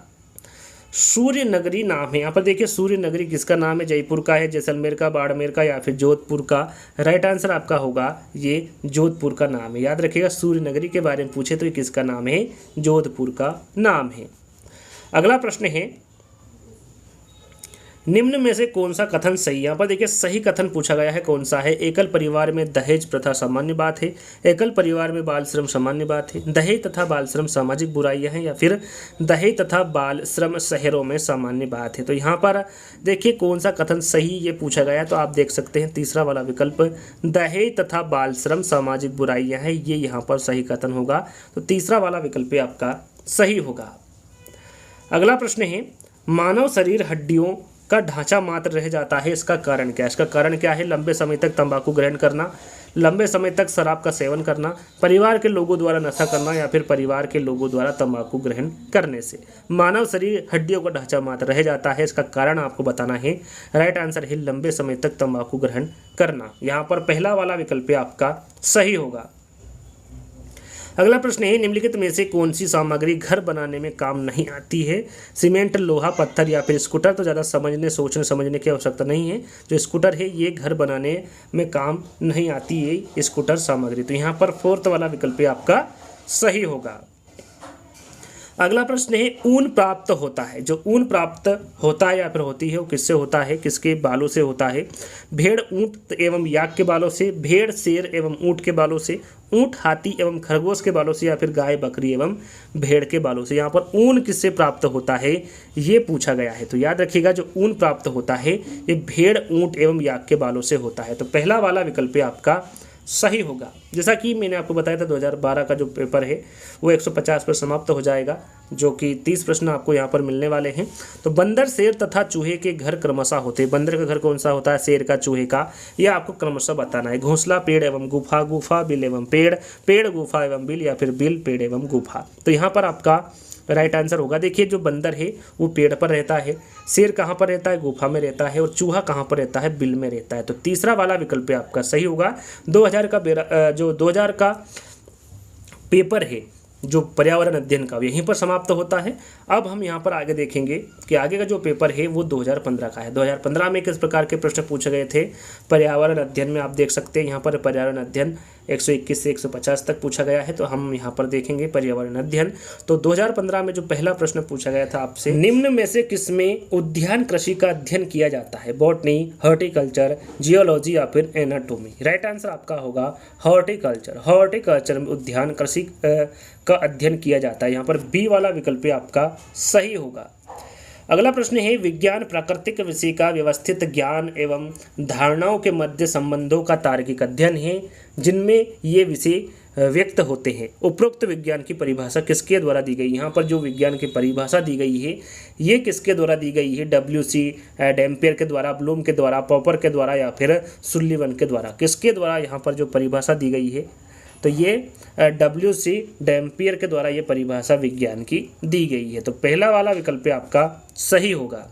सूर्य नगरी नाम है, यहाँ पर देखिए सूर्य नगरी किसका नाम है? जयपुर का है, जैसलमेर का, बाड़मेर का या फिर जोधपुर का। राइट आंसर आपका होगा ये जोधपुर का नाम है। याद रखिएगा सूर्य नगरी के बारे में पूछे तो ये किसका नाम है? जोधपुर का नाम है। अगला प्रश्न है निम्न में से कौन सा कथन सही है? यहाँ पर देखिए सही कथन पूछा गया है कौन सा है? एकल परिवार में दहेज प्रथा सामान्य बात है, एकल परिवार में बाल श्रम सामान्य बात है, दहेज तथा बाल श्रम सामाजिक बुराइयां हैं, या फिर दहेज तथा बाल श्रम शहरों में सामान्य बात है। तो यहाँ पर देखिए कौन सा कथन सही ये पूछा गया, तो आप देख सकते हैं तीसरा वाला विकल्प दहेज तथा बाल श्रम सामाजिक बुराइयां हैं, ये यहाँ पर सही कथन होगा। तो तीसरा वाला विकल्प आपका सही होगा। अगला प्रश्न है मानव शरीर हड्डियों का ढांचा मात्र रह जाता है, इसका कारण क्या है? इसका कारण क्या है? लंबे समय तक तंबाकू ग्रहण करना, लंबे समय तक शराब का सेवन करना, परिवार के लोगों द्वारा नशा करना, या फिर परिवार के लोगों द्वारा तंबाकू ग्रहण करने से मानव शरीर हड्डियों का ढांचा मात्र रह जाता है, इसका कारण आपको बताना है। राइट आंसर है लंबे समय तक तंबाकू ग्रहण करना। यहाँ पर पहला वाला विकल्प आपका सही होगा। अगला प्रश्न है निम्नलिखित में से कौन सी सामग्री घर बनाने में काम नहीं आती है? सीमेंट, लोहा, पत्थर या फिर स्कूटर। तो ज़्यादा सोचने समझने की आवश्यकता नहीं है। जो स्कूटर है ये घर बनाने में काम नहीं आती है स्कूटर सामग्री। तो यहाँ पर फोर्थ वाला विकल्प आपका सही होगा। अगला प्रश्न है ऊन प्राप्त होता है, जो ऊन प्राप्त होता है या फिर होती है वो किससे होता है? किसके बालों से होता है? भेड़, ऊंट एवं याक के बालों से, भेड़, शेर एवं ऊंट के बालों से, ऊंट, हाथी एवं खरगोश के बालों से, या फिर गाय, बकरी एवं भेड़ के बालों से। यहाँ पर ऊन किससे प्राप्त होता है ये पूछा गया है। तो याद रखिएगा जो ऊन प्राप्त होता है ये भेड़, ऊंट एवं याक के बालों से होता है। तो पहला वाला विकल्प आपका सही होगा। जैसा कि मैंने आपको बताया था 2012 का जो पेपर है वो 150 पर समाप्त हो जाएगा, जो कि 30 प्रश्न आपको यहाँ पर मिलने वाले हैं। तो बंदर, शेर तथा चूहे के घर क्रमशः होते हैं। बंदर का घर कौन सा होता है? शेर का, चूहे का, यह आपको क्रमशः बताना है। घोंसला, पेड़ एवं गुफा, गुफा, बिल एवं पेड़, पेड़, गुफा एवं बिल, या फिर बिल, पेड़ एवं गुफा। तो यहाँ पर आपका राइट आंसर होगा। देखिए जो बंदर है वो पेड़ पर रहता है, शेर कहाँ पर रहता है? गुफा में रहता है, और चूहा कहाँ पर रहता है? बिल में रहता है। तो तीसरा वाला विकल्प आपका सही होगा। 2000 का पेपर है जो पर्यावरण अध्ययन का यहीं पर समाप्त होता है। अब हम यहाँ पर आगे देखेंगे कि आगे का जो पेपर है वो 2015 का है। 2015 में किस प्रकार के प्रश्न पूछे गए थे पर्यावरण अध्ययन में? आप देख सकते हैं यहाँ पर पर्यावरण अध्ययन 121 से 150 तक पूछा गया है। तो हम यहाँ पर देखेंगे पर्यावरण अध्ययन। तो 2015 में जो पहला प्रश्न पूछा गया था आपसे, निम्न में से किसमें उद्यान कृषि का अध्ययन किया जाता है? बॉटनी, हॉर्टिकल्चर, जियोलॉजी या फिर एनाटॉमी। राइट आंसर आपका होगा हॉर्टिकल्चर। हॉर्टिकल्चर में उद्यान कृषि का अध्ययन किया जाता है। यहाँ पर बी वाला विकल्प आपका सही होगा। अगला प्रश्न है विज्ञान प्राकृतिक विषय का व्यवस्थित ज्ञान एवं धारणाओं के मध्य संबंधों का तार्किक अध्ययन है जिनमें ये विषय व्यक्त होते हैं। उपरोक्त विज्ञान की परिभाषा किसके द्वारा दी गई? यहाँ पर जो विज्ञान की परिभाषा दी गई है ये किसके द्वारा दी गई है? डब्ल्यूसी डैम्पियर के द्वारा, ब्लूम के द्वारा, पॉपर के द्वारा, या फिर सुल्लिवन के द्वारा? किसके द्वारा यहाँ पर जो परिभाषा दी गई है? तो ये डब्ल्यूसी डैम्पियर के द्वारा ये परिभाषा विज्ञान की दी गई है। तो पहला वाला विकल्प आपका सही होगा।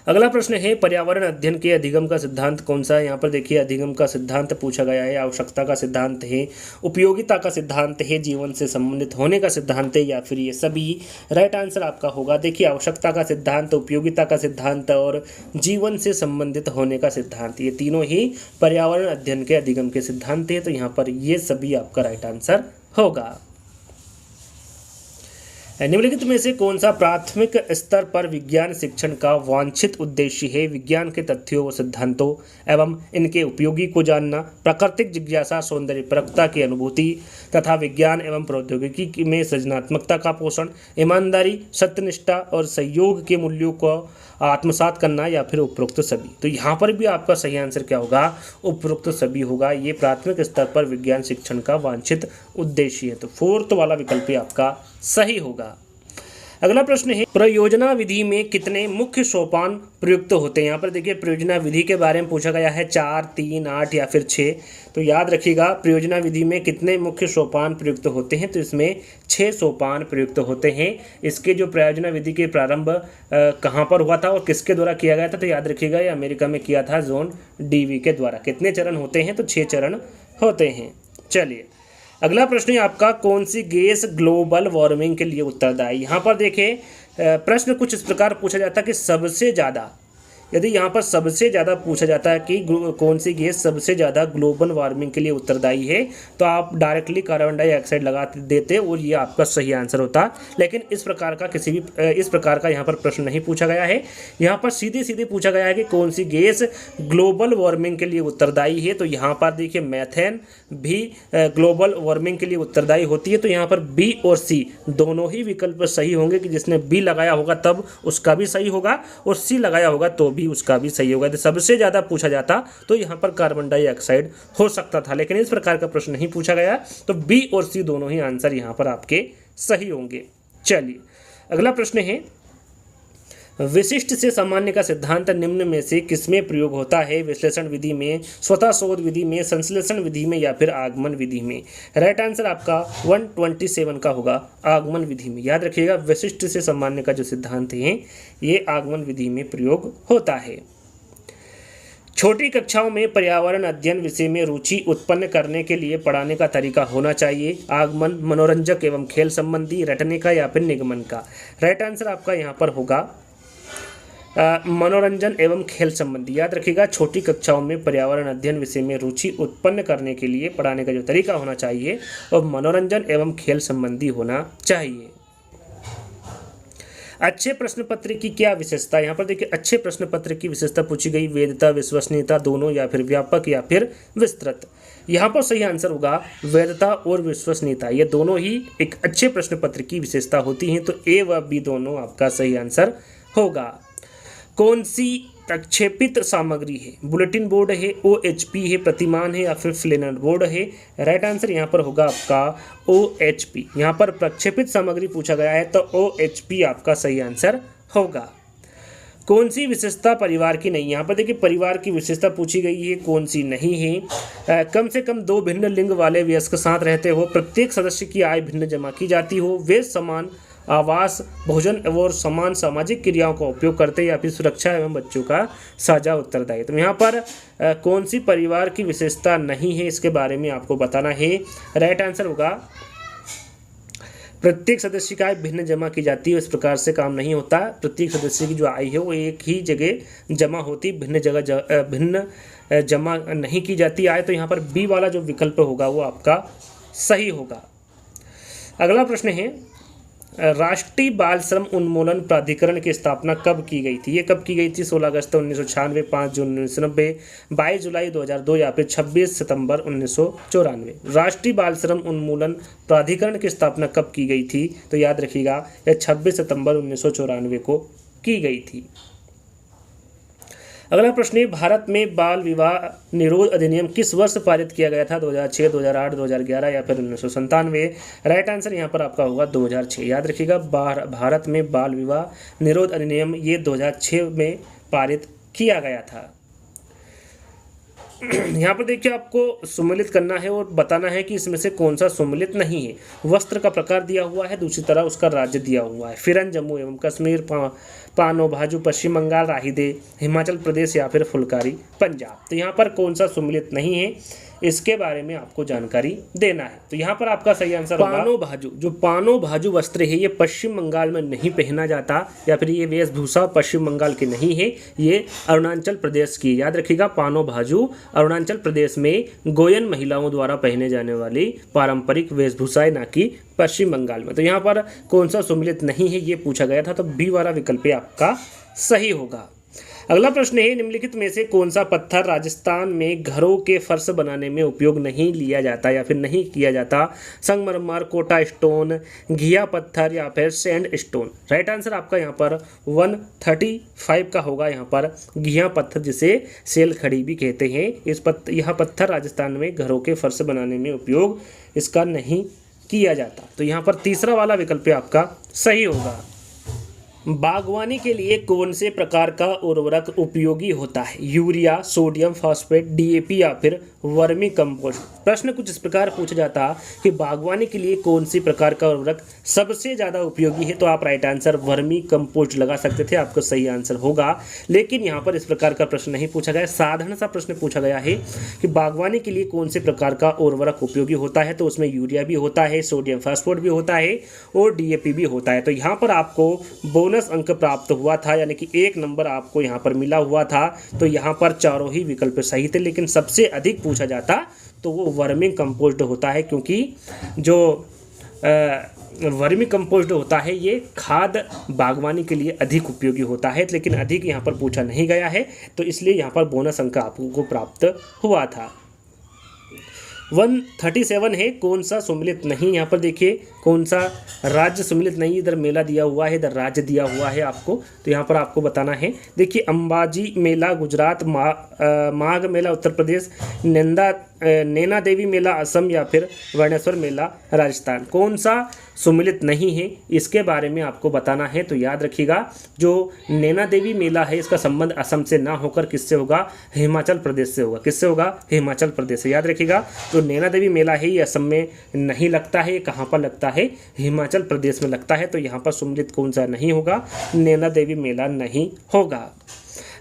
अगला प्रश्न है पर्यावरण अध्ययन के अधिगम का सिद्धांत कौन सा है? यहाँ पर देखिए अधिगम का सिद्धांत पूछा गया है। आवश्यकता का सिद्धांत है, उपयोगिता का सिद्धांत है, जीवन से संबंधित होने का सिद्धांत है, या फिर ये सभी? राइट आंसर आपका होगा देखिए आवश्यकता का सिद्धांत, उपयोगिता का सिद्धांत और जीवन से संबंधित होने का सिद्धांत, ये तीनों ही पर्यावरण अध्ययन के अधिगम के सिद्धांत है। तो यहाँ पर ये सभी आपका राइट आंसर होगा। निम्नलिखित में से कौन सा प्राथमिक स्तर पर विज्ञान शिक्षण का वांछित उद्देश्य है? विज्ञान के तथ्यों व सिद्धांतों एवं इनके उपयोगी को जानना, प्राकृतिक जिज्ञासा, सौंदर्यपरकता की अनुभूति तथा विज्ञान एवं प्रौद्योगिकी में सृजनात्मकता का पोषण, ईमानदारी, सत्यनिष्ठा और सहयोग के मूल्यों को आत्मसात करना, या फिर उपरोक्त सभी। तो यहाँ पर भी आपका सही आंसर क्या होगा? उपरोक्त सभी होगा। ये प्राथमिक स्तर पर विज्ञान शिक्षण का वांछित उद्देश्य है। तो फोर्थ वाला विकल्प ही आपका सही होगा। अगला प्रश्न है, प्रयोजना विधि में कितने मुख्य सोपान प्रयुक्त होते हैं? यहाँ पर देखिए प्रयोजना विधि के बारे में पूछा गया है, 4, 3, 8 या फिर 6। तो याद रखिएगा प्रयोजना विधि में कितने मुख्य सोपान प्रयुक्त होते हैं? तो इसमें 6 सोपान प्रयुक्त होते हैं। इसके जो प्रयोजना विधि के प्रारंभ कहाँ पर हुआ था और किसके द्वारा किया गया था? तो याद रखिएगा ये अमेरिका में किया था, जॉन डीवी के द्वारा। कितने चरण होते हैं? तो 6 चरण होते हैं। चलिए अगला प्रश्न है आपका, कौन सी गैस ग्लोबल वार्मिंग के लिए उत्तरदायी? यहाँ पर देखिए प्रश्न कुछ इस प्रकार पूछा जाता है कि सबसे ज़्यादा, यदि यहाँ पर सबसे ज़्यादा पूछा जाता है कि कौन सी गैस सबसे ज़्यादा ग्लोबल वार्मिंग के लिए उत्तरदायी है, तो आप डायरेक्टली कार्बन डाइऑक्साइड लगा देते और ये आपका सही आंसर होता। लेकिन इस प्रकार का यहाँ पर प्रश्न नहीं पूछा गया है। यहाँ पर सीधे सीधे पूछा गया है कि कौन सी गैस ग्लोबल वार्मिंग के लिए उत्तरदायी है। तो यहाँ पर देखिए मैथेन भी ग्लोबल वार्मिंग के लिए उत्तरदायी होती है। तो यहाँ पर बी और सी दोनों ही विकल्प सही होंगे, कि जिसने बी लगाया होगा तब उसका भी सही होगा और सी लगाया होगा तो भी उसका भी सही होगा। तो सबसे ज़्यादा पूछा जाता तो यहाँ पर कार्बन डाइऑक्साइड हो सकता था, लेकिन इस प्रकार का प्रश्न नहीं पूछा गया। तो बी और सी दोनों ही आंसर यहाँ पर आपके सही होंगे। चलिए अगला प्रश्न है, विशिष्ट से सामान्य का सिद्धांत निम्न में से किसमें प्रयोग होता है? विश्लेषण विधि में, स्वतः शोध विधि में, संश्लेषण विधि में या फिर आगमन विधि में? राइट आंसर आपका 127 का होगा, आगमन विधि में। याद रखिएगा विशिष्ट से सामान्य का जो सिद्धांत है ये आगमन विधि में प्रयोग होता है। छोटी कक्षाओं में पर्यावरण अध्ययन विषय में रुचि उत्पन्न करने के लिए पढ़ाने का तरीका होना चाहिए, आगमन, मनोरंजक एवं खेल संबंधी, रटने का या फिर निगमन का? राइट आंसर आपका यहाँ पर होगा मनोरंजन एवं खेल संबंधी। याद रखिएगा छोटी कक्षाओं में पर्यावरण अध्ययन विषय में रुचि उत्पन्न करने के लिए पढ़ाने का जो तरीका होना चाहिए और मनोरंजन एवं खेल संबंधी होना चाहिए। अच्छे प्रश्न पत्र की क्या विशेषता? यहाँ पर देखिए अच्छे प्रश्न पत्र की विशेषता पूछी गई, वैधता, विश्वसनीयता, दोनों या फिर व्यापक या फिर विस्तृत? यहाँ पर सही आंसर होगा वैधता और विश्वसनीयता। ये दोनों ही एक अच्छे प्रश्न पत्र की विशेषता होती हैं। तो ए व बी दोनों आपका सही आंसर होगा। कौन सी प्रक्षेपित सामग्री है? बुलेटिन बोर्ड है, OHP है, प्रतिमान है या फिर फ्लैनर बोर्ड है? राइट आंसर यहाँ पर होगा आपका OHP। यहाँ पर प्रक्षेपित सामग्री पूछा गया है तो OHP आपका सही आंसर होगा। कौन सी विशेषता परिवार की नहीं? यहाँ पर देखिए परिवार की विशेषता पूछी गई है, कौन सी नहीं है? कम से कम 2 भिन्न लिंग वाले वयस्क साथ रहते हो, प्रत्येक सदस्य की आय भिन्न जमा की जाती हो, वे समान आवास, भोजन और समान सामाजिक क्रियाओं का उपयोग करते हैं या फिर सुरक्षा एवं बच्चों का साझा उत्तरदायित्व? तो यहाँ पर कौन सी परिवार की विशेषता नहीं है इसके बारे में आपको बताना है। राइट आंसर होगा प्रत्येक सदस्य की आय भिन्न जमा की जाती है। इस प्रकार से काम नहीं होता। प्रत्येक सदस्य की जो आय है वो एक ही जगह जमा होती, भिन्न जमा नहीं की जाती आय। तो यहाँ पर बी वाला जो विकल्प होगा वो आपका सही होगा। अगला प्रश्न है, राष्ट्रीय बाल श्रम उन्मूलन प्राधिकरण की स्थापना कब की गई थी? ये कब की गई थी? 16 अगस्त 1996, 5 जून 1990, 22 जुलाई 2002 या फिर 26 सितंबर 1994? राष्ट्रीय बाल श्रम उन्मूलन प्राधिकरण की स्थापना कब की गई थी? तो याद रखिएगा यह 26 सितंबर 1994 को की गई थी। अगला प्रश्न है, भारत में बाल विवाह निरोध अधिनियम किस वर्ष पारित किया गया था? 2006, 2008, 2011 या फिर 1997? राइट आंसर यहाँ पर आपका होगा 2006। याद रखिएगा भारत में बाल विवाह निरोध अधिनियम ये 2006 में पारित किया गया था। यहाँ पर देखिए आपको सम्मिलित करना है और बताना है कि इसमें से कौन सा सम्मिलित नहीं है। वस्त्र का प्रकार दिया हुआ है, दूसरी तरह उसका राज्य दिया हुआ है। फिरन जम्मू एवं कश्मीर, पानो भाजू पश्चिम बंगाल, राहिदे हिमाचल प्रदेश या फिर फुलकारी पंजाब? तो यहाँ पर कौन सा सम्मिलित नहीं है? इसके बारे में आपको जानकारी देना है। तो यहाँ पर आपका सही आंसर होगा पानो भाजू। जो पानो भाजू वस्त्र है ये पश्चिम बंगाल में नहीं पहना जाता, या फिर ये वेशभूषा पश्चिम बंगाल की नहीं है, ये अरुणाचल प्रदेश की। याद रखिएगा, पानो भाजू अरुणाचल प्रदेश में गोयन महिलाओं द्वारा पहने जाने वाली पारंपरिक वेशभूषा है, ना कि पश्चिम बंगाल में। तो यहाँ पर कौन सा सम्मिलित नहीं है ये पूछा गया था, तो बी वाला विकल्प आपका सही होगा। अगला प्रश्न है, निम्नलिखित में से कौन सा पत्थर राजस्थान में घरों के फर्श बनाने में उपयोग नहीं लिया जाता या फिर नहीं किया जाता? संगमरमर, कोटा स्टोन, घिया पत्थर या फिर सैंड स्टोन। राइट आंसर आपका यहाँ पर 135 का होगा। यहाँ पर घिया पत्थर, जिसे सेल खड़ी भी कहते हैं, यह पत्थर राजस्थान में घरों के फर्श बनाने में उपयोग इसका नहीं किया जाता। तो यहाँ पर तीसरा वाला विकल्प आपका सही होगा। बागवानी के लिए कौन से प्रकार का उर्वरक उपयोगी होता है? यूरिया, सोडियम फॉस्फेट, डीएपी या फिर वर्मी कंपोस्ट। प्रश्न कुछ इस प्रकार पूछा जाता कि बागवानी के लिए कौन सी प्रकार का उर्वरक सबसे ज़्यादा उपयोगी है, तो आप राइट आंसर वर्मी कंपोस्ट लगा सकते थे, आपको सही आंसर होगा। लेकिन यहाँ पर इस प्रकार का प्रश्न नहीं पूछा गया, साधारण सा प्रश्न पूछा गया है कि बागवानी के लिए कौन से प्रकार का उर्वरक उपयोगी होता है, तो उसमें यूरिया भी होता है, सोडियम फॉस्फेट भी होता है और डीएपी भी होता है। तो यहाँ पर आपको बोनस अंक प्राप्त हुआ था, यानी कि 1 नंबर आपको यहाँ पर मिला हुआ था। तो यहाँ पर चारों ही विकल्प सही थे, लेकिन सबसे अधिक पूछा जाता तो वो वर्मी कंपोस्ट होता है, क्योंकि जो वर्मी कंपोस्ट होता है ये खाद बागवानी के लिए अधिक उपयोगी होता है, लेकिन अधिक यहाँ पर पूछा नहीं गया है, तो इसलिए यहाँ पर बोनस अंक आपको प्राप्त हुआ था। 137 है, कौन सा सम्मिलित नहीं? यहाँ पर देखिए कौन सा राज्य सम्मिलित नहीं, इधर मेला दिया हुआ है, इधर राज्य दिया हुआ है आपको, तो यहाँ पर आपको बताना है। देखिए, अंबाजी मेला गुजरात, माघ मेला उत्तर प्रदेश, नैना देवी मेला असम या फिर वर्णेश्वर मेला राजस्थान। कौन सा सम्मिलित नहीं है इसके बारे में आपको बताना है। तो याद रखिएगा, जो नैना देवी मेला है इसका संबंध असम से ना होकर किससे होगा? हिमाचल प्रदेश से होगा। किससे होगा? हिमाचल प्रदेश से। याद रखिएगा, जो नैना देवी मेला है ये असम में नहीं लगता है, कहाँ पर लगता है? हिमाचल प्रदेश में लगता है। तो यहाँ पर सम्मिलित कौन सा नहीं होगा? नैना देवी मेला नहीं होगा।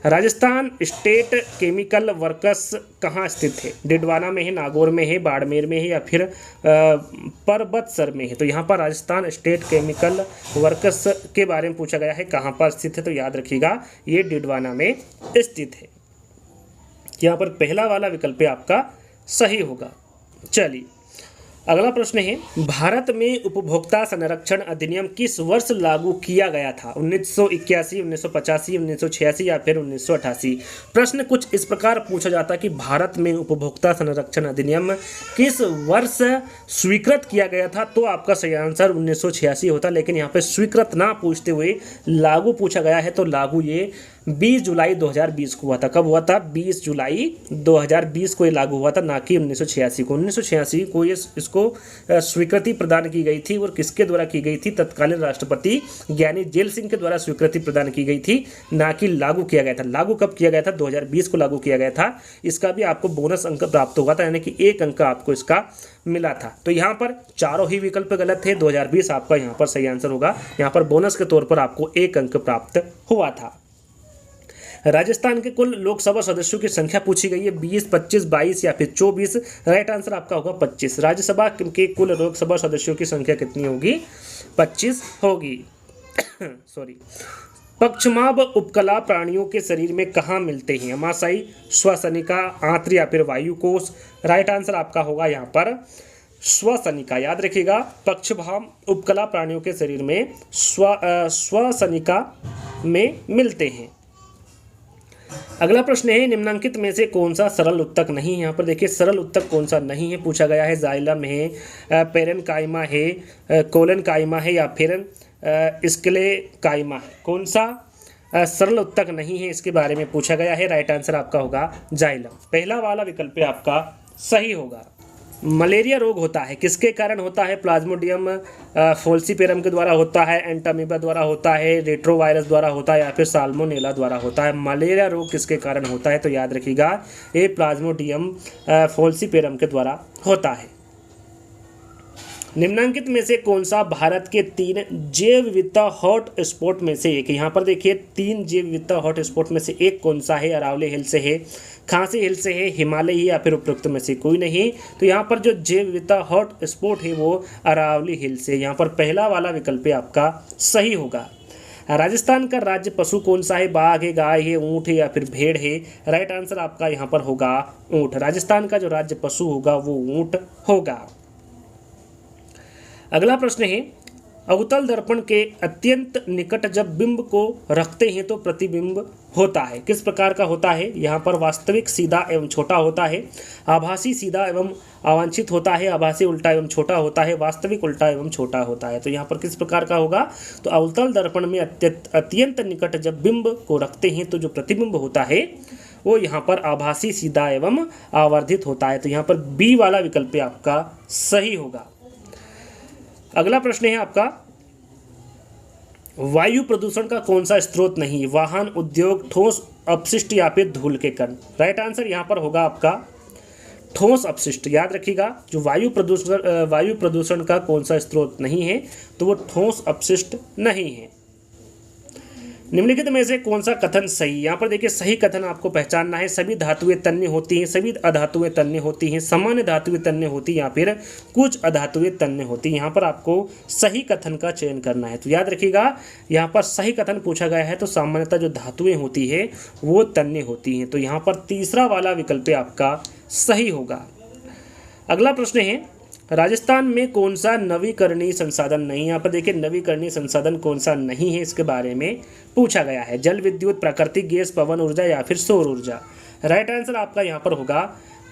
राजस्थान स्टेट केमिकल वर्क्स कहाँ स्थित है? डिडवाना में है, नागौर में है, बाड़मेर में है या फिर परबतसर में है? तो यहाँ पर राजस्थान स्टेट केमिकल वर्क्स के बारे में पूछा गया है, कहाँ पर स्थित है? तो याद रखिएगा, ये डिडवाना में स्थित है। यहाँ पर पहला वाला विकल्प आपका सही होगा। चलिए, अगला प्रश्न है, भारत में उपभोक्ता संरक्षण अधिनियम किस वर्ष लागू किया गया था? 1981, 1985, 1986 या फिर 1988? प्रश्न कुछ इस प्रकार पूछा जाता कि भारत में उपभोक्ता संरक्षण अधिनियम किस वर्ष स्वीकृत किया गया था, तो आपका सही आंसर 1986 होता। लेकिन यहाँ पे स्वीकृत ना पूछते हुए लागू पूछा गया है, तो लागू ये 20 जुलाई 2020 को हुआ था। कब हुआ था? 20 जुलाई 2020 को ये लागू हुआ था, ना कि 1986 को। 1986 को ये इसको स्वीकृति प्रदान की गई थी, और किसके द्वारा की गई थी? तत्कालीन राष्ट्रपति ज्ञानी जेल सिंह के द्वारा स्वीकृति प्रदान की गई थी, ना कि लागू किया गया था। लागू कब किया गया था? 2020 को लागू किया गया था। इसका भी आपको बोनस अंक प्राप्त हुआ था, यानी कि 1 अंक आपको इसका मिला था। तो यहाँ पर चारों ही विकल्प गलत थे। 2020 आपका यहाँ पर सही आंसर होगा। यहाँ पर बोनस के तौर पर आपको 1 अंक प्राप्त हुआ था। राजस्थान के कुल लोकसभा सदस्यों की संख्या पूछी गई है, 20, 25, 22 या फिर 24। राइट आंसर आपका होगा 25। राज्यसभा के कुल लोकसभा सदस्यों की संख्या कितनी होगी? 25 होगी। सॉरी। पक्षमाभ उपकला प्राणियों के शरीर में कहाँ मिलते हैं? अमाशय, श्वसनिका, आंत्र या फिर वायुकोश? राइट आंसर आपका होगा यहाँ पर श्वसनिका। याद रखिएगा, पक्षभाम उपकला प्राणियों के शरीर में श्वसनिका में मिलते हैं। अगला प्रश्न है, निम्नलिखित में से कौन सा सरल उत्तक नहीं है? यहाँ पर देखिए, सरल उत्तक कौन सा नहीं है पूछा गया है। जाइलम है, पेरेनकाइमा है, कोलेनकाइमा है या फिर स्क्लेकाइमा है? कौन सा सरल उत्तक नहीं है इसके बारे में पूछा गया है। राइट आंसर आपका होगा जाइलम। पहला वाला विकल्प आपका सही होगा। मलेरिया रोग होता है किसके कारण होता है? प्लाज्मोडियम फॉल्सीपेरम के द्वारा होता है, एंटामीबा द्वारा होता है, रेट्रोवायरस द्वारा होता है या फिर साल्मोनेला द्वारा होता है? मलेरिया रोग किसके कारण होता है? तो याद रखिएगा, ये प्लाज्मोडियम फॉल्सीपेरम के द्वारा होता है। निम्नलिखित में से कौन सा भारत के 3 जैव विविधता हॉट स्पॉट में से एक? यहाँ पर देखिए, 3 जैव विविधता हॉट स्पॉट में से एक कौन सा है? अरावली हिल से है, खासी हिल से है, हिमालय या फिर उपरोक्त में से कोई नहीं। तो यहाँ पर जो जैव विविधता हॉट स्पॉट है वो अरावली हिल से, यहाँ पर पहला वाला विकल्प आपका सही होगा। राजस्थान का राज्य पशु कौन सा है? बाघ है, गाय है, ऊँट है या फिर भेड़ है? राइट आंसर आपका यहाँ पर होगा ऊँट। राजस्थान का जो राज्य पशु होगा वो ऊँट होगा। अगला प्रश्न है, अवतल दर्पण के अत्यंत निकट जब बिंब को रखते हैं तो प्रतिबिंब होता है, किस प्रकार का होता है? यहाँ पर वास्तविक सीधा एवं छोटा होता है, आभासी सीधा एवं अवांछित होता है, आभासी उल्टा एवं छोटा होता है, वास्तविक उल्टा एवं छोटा होता है। तो यहाँ पर किस प्रकार का होगा? तो अवतल दर्पण में अत्यंत निकट जब बिंब को रखते हैं तो जो प्रतिबिंब होता है वो यहाँ पर आभासी सीधा एवं आवर्धित होता है। तो यहाँ पर बी वाला विकल्प आपका सही होगा। अगला प्रश्न है आपका, वायु प्रदूषण का कौन सा स्रोत नहीं है? वाहन, उद्योग, ठोस अपशिष्ट या फिर धूल के कण? राइट आंसर यहाँ पर होगा आपका ठोस अपशिष्ट। याद रखिएगा, जो वायु प्रदूषण का कौन सा स्रोत नहीं है तो वो ठोस अपशिष्ट नहीं है। निम्नलिखित में से कौन सा कथन सही? यहाँ पर देखिए सही कथन आपको पहचानना है। सभी धातुएं तन्य होती हैं, सभी अधातुएं तन्य होती हैं, सामान्य धातुएं तन्य होती हैं या फिर कुछ अधातुएं तन्य होती हैं। यहाँ पर आपको सही कथन का चयन करना है। तो याद रखिएगा, यहाँ पर सही कथन पूछा गया है तो सामान्यतः जो धातुएं होती है वो तन्य होती हैं। तो यहाँ पर तीसरा वाला विकल्प आपका सही होगा। अगला प्रश्न है, राजस्थान में कौन सा नवीकरणीय संसाधन नहीं? यहाँ पर देखिए नवीकरणीय संसाधन कौन सा नहीं है इसके बारे में पूछा गया है। जल विद्युत, प्राकृतिक गैस, पवन ऊर्जा या फिर सौर ऊर्जा? राइट आंसर आपका यहाँ पर होगा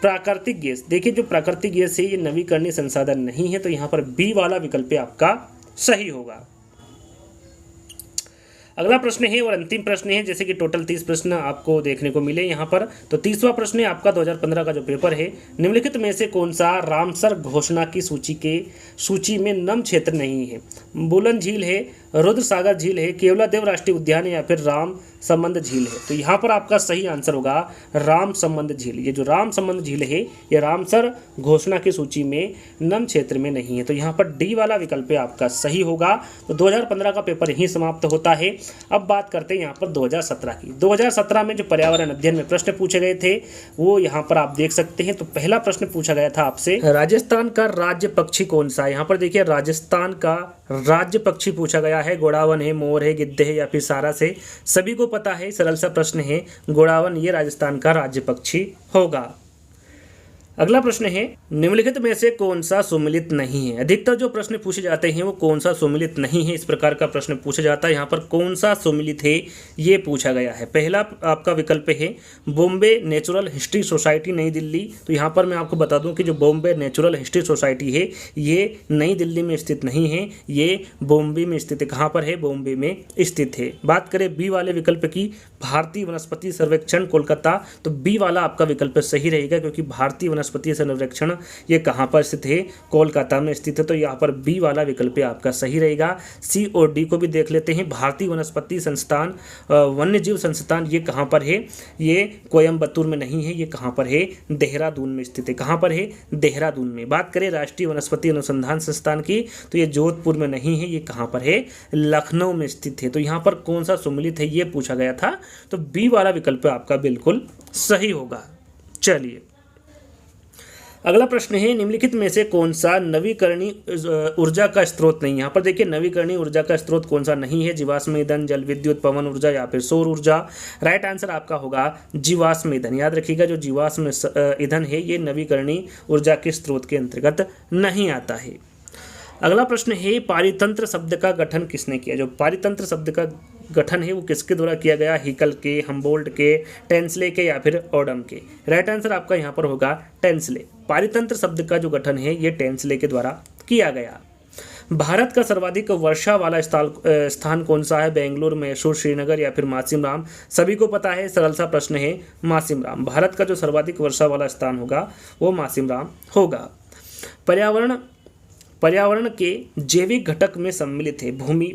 प्राकृतिक गैस। देखिए जो प्राकृतिक गैस है ये नवीकरणीय संसाधन नहीं है, तो यहाँ पर बी वाला विकल्प आपका सही होगा। अगला प्रश्न है और अंतिम प्रश्न है, जैसे कि टोटल 30 प्रश्न आपको देखने को मिले यहाँ पर। तो 30वां प्रश्न है आपका 2015 का जो पेपर है, निम्नलिखित में से कौन सा रामसर घोषणा की सूची में नम क्षेत्र नहीं है? बुलन झील है, रुद्र सागर झील है, केवलादेव राष्ट्रीय उद्यान है या फिर राम संबंध झील है? तो यहाँ पर आपका सही आंसर होगा राम संबंध झील। ये जो राम संबंध झील है ये रामसर घोषणा की सूची में नम क्षेत्र में नहीं है। तो यहाँ पर डी वाला विकल्प आपका सही होगा। तो 2015 का पेपर यहीं समाप्त होता है। अब बात करते हैं यहाँ पर 2017 की। 2017 में जो पर्यावरण अध्ययन में प्रश्न पूछे गए थे वो यहाँ पर आप देख सकते हैं। तो पहला प्रश्न पूछा गया था आपसे, राजस्थान का राज्य पक्षी कौन सा है? यहाँ पर देखिए राजस्थान का राज्य पक्षी पूछा गया है। गोड़ावन है, मोर है, गिद्ध है या फिर सारस है? सभी को पता है, सरल सा प्रश्न है, गोड़ावन ये राजस्थान का राज्य पक्षी होगा। अगला प्रश्न है, निम्नलिखित में से कौन सा सुमिलित नहीं है? अधिकतर जो प्रश्न पूछे जाते हैं वो कौन सा सुमिलित नहीं है, इस प्रकार का प्रश्न पूछा जाता है। यहाँ पर कौन सा सुमिलित है ये पूछा गया है। पहला आपका विकल्प है बॉम्बे नेचुरल हिस्ट्री सोसाइटी नई दिल्ली। तो यहाँ पर मैं आपको बता दूं कि जो बॉम्बे नेचुरल हिस्ट्री सोसाइटी है ये नई दिल्ली में स्थित नहीं है, ये बॉम्बे में स्थित है। कहाँ पर है? बॉम्बे में स्थित है। बात करें बी वाले विकल्प की, भारतीय वनस्पति सर्वेक्षण कोलकाता, तो बी वाला आपका विकल्प सही रहेगा, क्योंकि भारतीय वनस्पति सर्वेक्षण ये कहाँ पर स्थित है? कोलकाता में स्थित है। तो यहाँ पर बी वाला विकल्प आपका सही रहेगा। सी और डी को भी देख लेते हैं। भारतीय वनस्पति संस्थान वन्यजीव संस्थान ये कहाँ पर है? ये कोयम्बतूर में नहीं है, ये कहाँ पर है? देहरादून में स्थित है। कहाँ पर है? देहरादून में। बात करें राष्ट्रीय वनस्पति अनुसंधान संस्थान की, तो ये जोधपुर में नहीं है, ये कहाँ पर है? लखनऊ में स्थित है। तो यहाँ पर कौन सा सुमिलित है ये पूछा गया था, तो बी वाला विकल्प आपका बिल्कुल सही होगा। चलिए अगला प्रश्न है, निम्नलिखित में से कौन सा नवीकरणीय ऊर्जा का स्रोत नहीं? यहाँ पर देखिए नवीकरणीय ऊर्जा का स्रोत कौन सा नहीं है? जीवाश्म ईंधन, जल विद्युत, पवन ऊर्जा या फिर सौर ऊर्जा? राइट आंसर आपका होगा जीवाश्म ईंधन। याद रखिएगा जो जीवाश्म ईंधन है ये नवीकरणीय ऊर्जा के स्रोत के अंतर्गत नहीं आता है। अगला प्रश्न है, पारितंत्र शब्द का गठन किसने किया? जो पारितंत्र शब्द का गठन है वो किसके द्वारा किया गया? हिकल के, हम्बोल्ट के, टेंसले के या फिर ओडम के? राइट आंसर आपका यहाँ पर होगा टेंसले। पारितंत्र शब्द का जो गठन है ये टेंसले के द्वारा किया गया। भारत का सर्वाधिक वर्षा वाला स्थान कौन सा है? बेंगलुरु, मैसूर, श्रीनगर या फिर मासिमराम? सभी को पता है, सरल सा प्रश्न है, मासिमराम। भारत का जो सर्वाधिक वर्षा वाला स्थान होगा वो मासिमराम होगा। पर्यावरण के जैविक घटक में सम्मिलित है भूमि,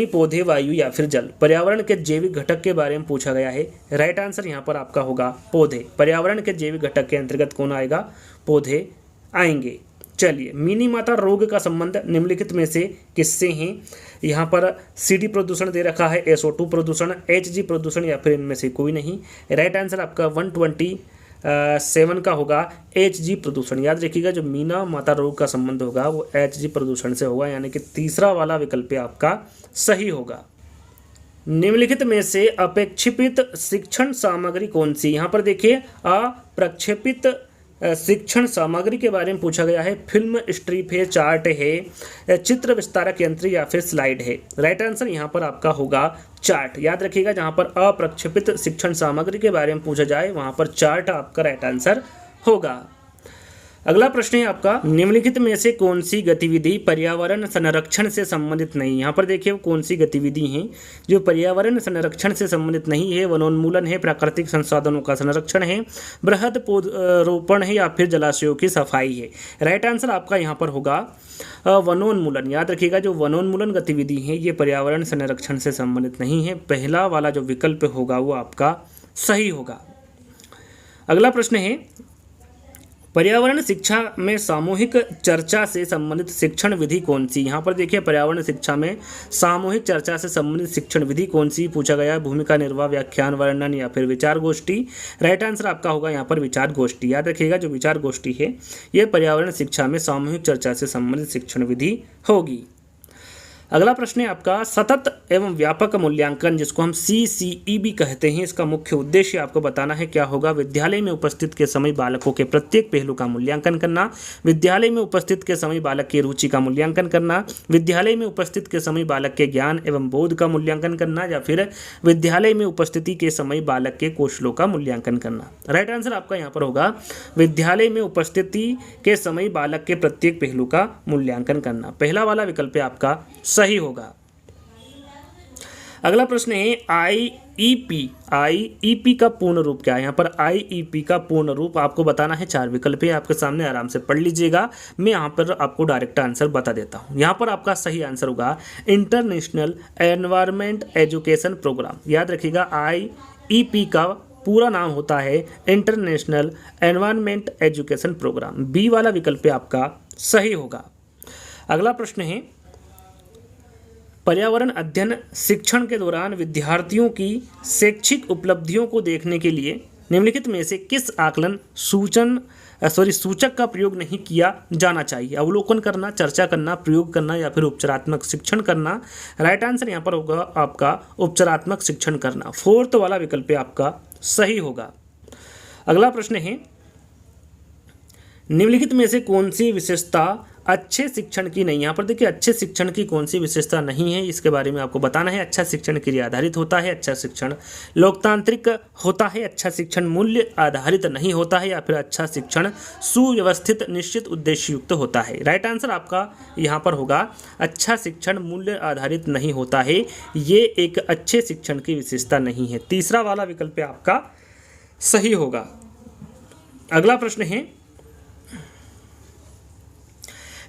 पौधे, वायु या फिर जल? पर्यावरण के जैविक घटक के बारे में पूछा गया है। राइट आंसर यहाँ पर आपका होगा पौधे। पर्यावरण के जैविक घटक के अंतर्गत कौन आएगा? पौधे आएंगे। चलिए, मिनी माता रोग का संबंध निम्नलिखित में से किससे हैं? यहाँ पर CD प्रदूषण दे रखा है, SO2 प्रदूषण, HG प्रदूषण, या फिर इनमें से कोई नहीं। राइट आंसर आपका 127 का होगा HG प्रदूषण। याद रखिएगा, जो मीना माता रोग का संबंध होगा वो HG प्रदूषण से होगा, यानी कि तीसरा वाला विकल्प आपका सही होगा। निम्नलिखित में से अपेक्षित शिक्षण सामग्री कौन सी? यहाँ पर देखिए, अप्रक्षेपित शिक्षण सामग्री के बारे में पूछा गया है। फिल्म स्ट्रिप है, चार्ट है, चित्र विस्तारक यंत्र, या फिर स्लाइड है। राइट आंसर यहाँ पर आपका होगा चार्ट। याद रखिएगा, जहाँ पर अप्रक्षेपित शिक्षण सामग्री के बारे में पूछा जाए वहाँ पर चार्ट आपका राइट आंसर होगा। अगला प्रश्न है आपका, निम्नलिखित में से कौन सी गतिविधि पर्यावरण संरक्षण से संबंधित नहीं? यहाँ पर देखिए कौन सी गतिविधि हैं जो पर्यावरण संरक्षण से संबंधित नहीं है। वनोन्मूलन है, प्राकृतिक संसाधनों का संरक्षण है, बृहद पौधरोपण है, या फिर जलाशयों की सफाई है। राइट आंसर आपका यहाँ पर होगा वनोन्मूलन। याद रखिएगा, जो वनोन्मूलन गतिविधि है ये पर्यावरण संरक्षण से संबंधित नहीं है। पहला वाला जो विकल्प होगा वो आपका सही होगा। अगला प्रश्न है, पर्यावरण शिक्षा में सामूहिक चर्चा से संबंधित शिक्षण विधि कौन सी? यहाँ पर देखिए, पर्यावरण शिक्षा में सामूहिक चर्चा से संबंधित शिक्षण विधि कौन सी पूछा गया है? भूमिका निर्वाह, व्याख्यान, वर्णन, या फिर विचार गोष्ठी। राइट आंसर आपका होगा यहाँ पर विचार गोष्ठी। याद रखिएगा, जो विचार गोष्ठी है ये पर्यावरण शिक्षा में सामूहिक चर्चा से संबंधित शिक्षण विधि होगी। अगला प्रश्न है आपका, सतत एवं व्यापक मूल्यांकन जिसको हम CCEB कहते हैं, इसका मुख्य उद्देश्य आपको बताना है क्या होगा? विद्यालय में उपस्थित के समय बालकों के प्रत्येक पहलू का मूल्यांकन करना, विद्यालय में उपस्थित के समय बालक की रुचि का मूल्यांकन करना, विद्यालय में उपस्थित के समय बालक के ज्ञान एवं बोध का मूल्यांकन करना, या फिर विद्यालय में उपस्थिति के समय बालक के कौशलों का मूल्यांकन करना। राइट आंसर आपका यहाँ पर होगा विद्यालय में उपस्थिति के समय बालक के प्रत्येक पहलू का मूल्यांकन करना। पहला वाला विकल्प आपका सही होगा। अगला प्रश्न है, IEP का पूर्ण रूप क्या है? यहाँ पर IEP का पूर्ण रूप आपको बताना है। 4 विकल्प है आपके सामने, आराम से पढ़ लीजिएगा। मैं यहाँ पर आपको डायरेक्ट आंसर बता देता हूँ। यहाँ पर आपका सही आंसर होगा इंटरनेशनल एनवायरनमेंट एजुकेशन प्रोग्राम। याद रखिएगा, IEP का पूरा नाम होता है international environment education programme. B वाला विकल्प आपका सही होगा। अगला प्रश्न है, पर्यावरण अध्ययन शिक्षण के दौरान विद्यार्थियों की शैक्षिक उपलब्धियों को देखने के लिए निम्नलिखित में से किस आकलन सूचक का प्रयोग नहीं किया जाना चाहिए? अवलोकन करना, चर्चा करना, प्रयोग करना, या फिर उपचारात्मक शिक्षण करना। राइट आंसर यहाँ पर होगा आपका उपचारात्मक शिक्षण करना। 4th वाला विकल्प आपका सही होगा। अगला प्रश्न है, निम्नलिखित में से कौन सी विशेषता अच्छे शिक्षण की नहीं? यहाँ पर देखिए, अच्छे शिक्षण की कौन सी विशेषता नहीं है, इसके बारे में आपको बताना है। अच्छा शिक्षण क्रिया आधारित होता है, अच्छा शिक्षण लोकतांत्रिक होता है, अच्छा शिक्षण मूल्य आधारित नहीं होता है, या फिर अच्छा शिक्षण सुव्यवस्थित निश्चित उद्देश्य युक्त होता है। राइट आंसर आपका यहाँ पर होगा अच्छा शिक्षण मूल्य आधारित नहीं होता है। ये एक अच्छे शिक्षण की विशेषता नहीं है। तीसरा वाला विकल्प आपका सही होगा। अगला प्रश्न है,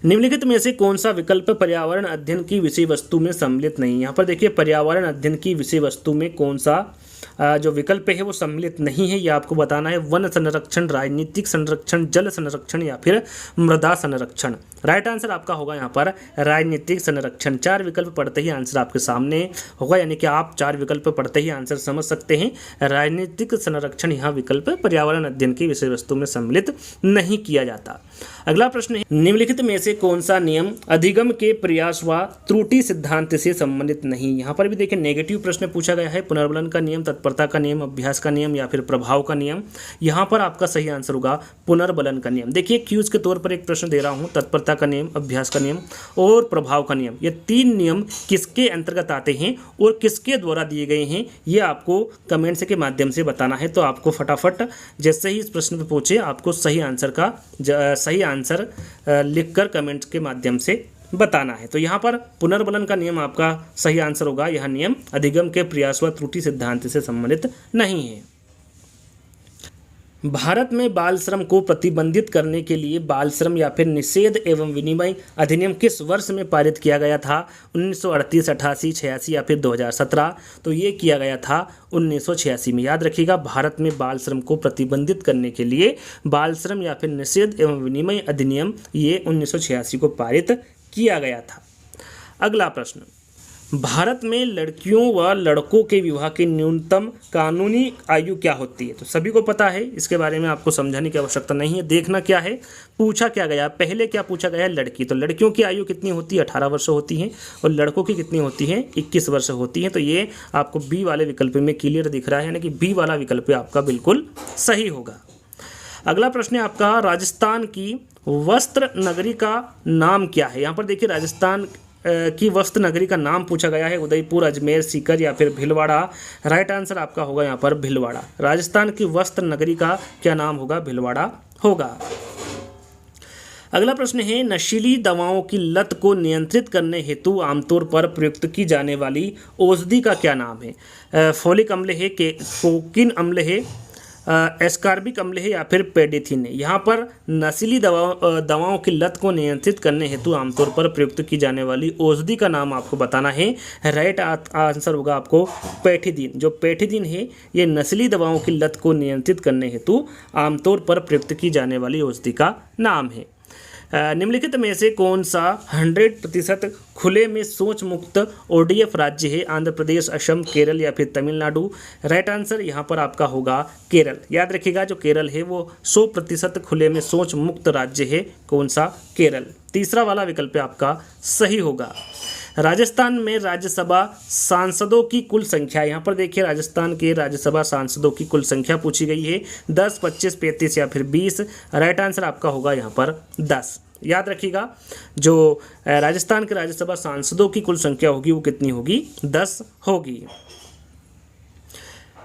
निम्नलिखित में से कौन सा विकल्प पर्यावरण अध्ययन की विषय वस्तु में सम्मिलित नहीं? यहाँ पर देखिए, पर्यावरण अध्ययन की विषय वस्तु में कौन सा जो विकल्प है वो सम्मिलित नहीं है, ये आपको बताना है। वन संरक्षण, राजनीतिक संरक्षण, जल संरक्षण, या फिर मृदा संरक्षण। राइट आंसर आपका होगा यहाँ पर राजनीतिक संरक्षण। 4 विकल्प पढ़ते ही आंसर आपके सामने होगा, यानी कि आप 4 विकल्प पढ़ते ही आंसर समझ सकते हैं। राजनीतिक संरक्षण यहाँ विकल्प पर्यावरण अध्ययन की विषय वस्तु में सम्मिलित नहीं किया जाता। अगला प्रश्न है, निम्नलिखित में से कौन सा नियम अधिगम के प्रयास व त्रुटि सिद्धांत से संबंधित नहीं? यहाँ पर भी देखिए, नेगेटिव प्रश्न पूछा गया है। पुनर्बलन का नियम, तत्परता का नियम, अभ्यास का नियम, या फिर प्रभाव का नियम। यहाँ पर आपका सही आंसर होगा पुनर्बलन का नियम। देखिए, क्यूज के तौर पर एक प्रश्न दे रहा हूँ, तत्परता का नियम, अभ्यास का नियम और प्रभाव का नियम। ये 3 नियम किसके अंतर्गत आते हैं और किसके द्वारा दिए गए हैं, ये आपको कमेंट्स के माध्यम से बताना है। तो आपको फटाफट जैसे ही इस प्रश्न पर पहुंचे, आपको सही आंसर लिखकर कमेंट्स के माध्यम से बताना है। तो यहाँ पर पुनर्बलन का नियम आपका सही आंसर होगा। यह नियम अधिगम के प्रयास व त्रुटि सिद्धांत से संबंधित नहीं है। भारत में बाल श्रम को प्रतिबंधित करने के लिए बाल श्रम या फिर निषेध एवं विनिमय अधिनियम किस वर्ष में पारित किया गया था? 1938, 88, 86 या फिर 2017? तो ये किया गया था 1986 में। याद रखिएगा, भारत में बाल श्रम को प्रतिबंधित करने के लिए बाल श्रम या फिर निषेध एवं विनिमय अधिनियम ये 1986 को पारित किया गया था। अगला प्रश्न, भारत में लड़कियों व लड़कों के विवाह की न्यूनतम कानूनी आयु क्या होती है? तो सभी को पता है, इसके बारे में आपको समझाने की आवश्यकता नहीं है। देखना क्या है, पूछा क्या गया, पहले क्या पूछा गया है? लड़की। तो लड़कियों की आयु कितनी होती है? 18 वर्ष होती है, और लड़कों की कितनी होती है? 21 वर्ष होती है। तो ये आपको बी वाले विकल्प में क्लियर दिख रहा है, यानी कि बी वाला विकल्प आपका बिल्कुल सही होगा। अगला प्रश्न है आपका, राजस्थान की वस्त्र नगरी का नाम क्या है? यहाँ पर देखिए, राजस्थान की वस्त्र नगरी का नाम पूछा गया है। उदयपुर, अजमेर, सीकर या फिर भीलवाड़ा? राइट आंसर आपका होगा यहाँ पर भीलवाड़ा। राजस्थान की वस्त्र नगरी का क्या नाम होगा? भीलवाड़ा होगा। अगला प्रश्न है, नशीली दवाओं की लत को नियंत्रित करने हेतु आमतौर पर प्रयुक्त की जाने वाली औषधि का क्या नाम है? फोलिक अम्ल है, कोकिन अम्ल है, एस्कॉर्बिक अम्ल है या फिर पेडिथिन है? यहाँ पर नशीली दवाओं की लत को नियंत्रित करने हेतु आमतौर पर प्रयुक्त की जाने वाली औषधि का नाम आपको बताना है। राइट आंसर होगा आपको पेठिदिन। जो पेठिदिन है ये नशीली दवाओं की लत को नियंत्रित करने हेतु आमतौर पर प्रयुक्त की जाने वाली औषधि का नाम है। निम्नलिखित में से कौन सा 100% खुले में शौच मुक्त ODF राज्य है? आंध्र प्रदेश, असम, केरल या फिर तमिलनाडु? राइट आंसर यहाँ पर आपका होगा केरल। याद रखिएगा, जो केरल है वो 100% खुले में शौच मुक्त राज्य है। कौन सा? केरल। तीसरा वाला विकल्प आपका सही होगा। राजस्थान में राज्यसभा सांसदों की कुल संख्या, यहाँ पर देखिए राजस्थान के राज्यसभा सांसदों की कुल संख्या पूछी गई है, 10, 25, 35 या फिर 20? राइट आंसर आपका होगा यहाँ पर 10। याद रखिएगा, जो राजस्थान के राज्यसभा सांसदों की कुल संख्या होगी वो कितनी होगी? 10 होगी।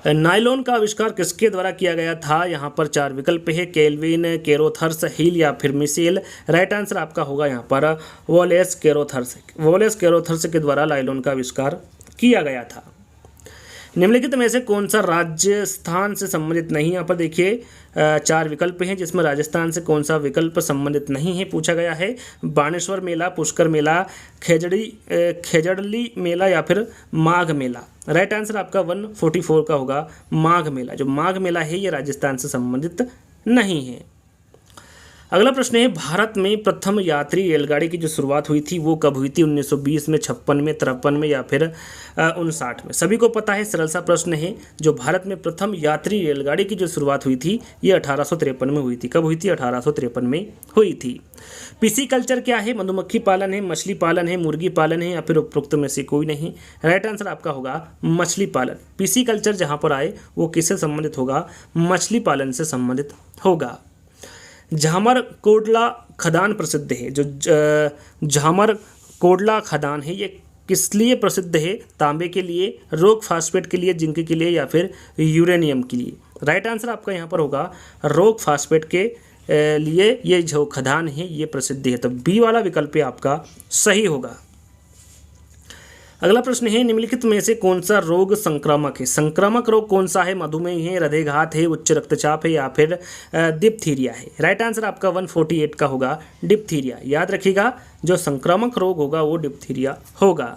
नायलॉन का आविष्कार किसके द्वारा किया गया था? यहाँ पर 4 विकल्प है, केल्विन, केरोथर्स, हिल या फिर मिशेल? राइट आंसर आपका होगा यहाँ पर वॉलेस केरोथर्स। वॉलेस केरोथर्स के द्वारा नायलॉन का आविष्कार किया गया था। निम्नलिखित में से कौन सा राजस्थान से संबंधित नहीं? यहाँ पर देखिए 4 विकल्प हैं, जिसमें राजस्थान से कौन सा विकल्प संबंधित नहीं है पूछा गया है। बाणेश्वर मेला, पुष्कर मेला, खेजड़ली मेला या फिर माघ मेला? राइट आंसर आपका 144 का होगा माघ मेला। जो माघ मेला है ये राजस्थान से संबंधित नहीं है। अगला प्रश्न है, भारत में प्रथम यात्री रेलगाड़ी की जो शुरुआत हुई थी वो कब हुई थी? 1920 में, 56 में, 53 में या फिर 59 में? सभी को पता है, सरल सा प्रश्न है। जो भारत में प्रथम यात्री रेलगाड़ी की जो शुरुआत हुई थी ये 1853 में हुई थी। कब हुई थी? 1853 में हुई थी। पिसीकल्चर क्या है? मधुमक्खी पालन है, मछली पालन है, मुर्गी पालन है या फिर उपरोक्त में से कोई नहीं? राइट आंसर आपका होगा मछली पालन। पिसीकल्चर जहाँ पर आए वो किससे संबंधित होगा? मछली पालन से संबंधित होगा। झामर कोडला खदान प्रसिद्ध है। जो झामर कोडला खदान है ये किस लिए प्रसिद्ध है? तांबे के लिए, रॉक फास्फेट के लिए, जिंक के लिए या फिर यूरेनियम के लिए? राइट आंसर आपका यहाँ पर होगा रॉक फास्फेट के लिए ये जो खदान है ये प्रसिद्ध है। तो बी वाला विकल्प आपका सही होगा। अगला प्रश्न है, निम्नलिखित में से कौन सा रोग संक्रामक है? संक्रामक रोग कौन सा है? मधुमेह है, हृदयघात है, उच्च रक्तचाप है या फिर डिप्थीरिया है? राइट आंसर आपका 148 का होगा डिप्थीरिया। याद रखिएगा, जो संक्रामक रोग होगा वो डिप्थीरिया होगा।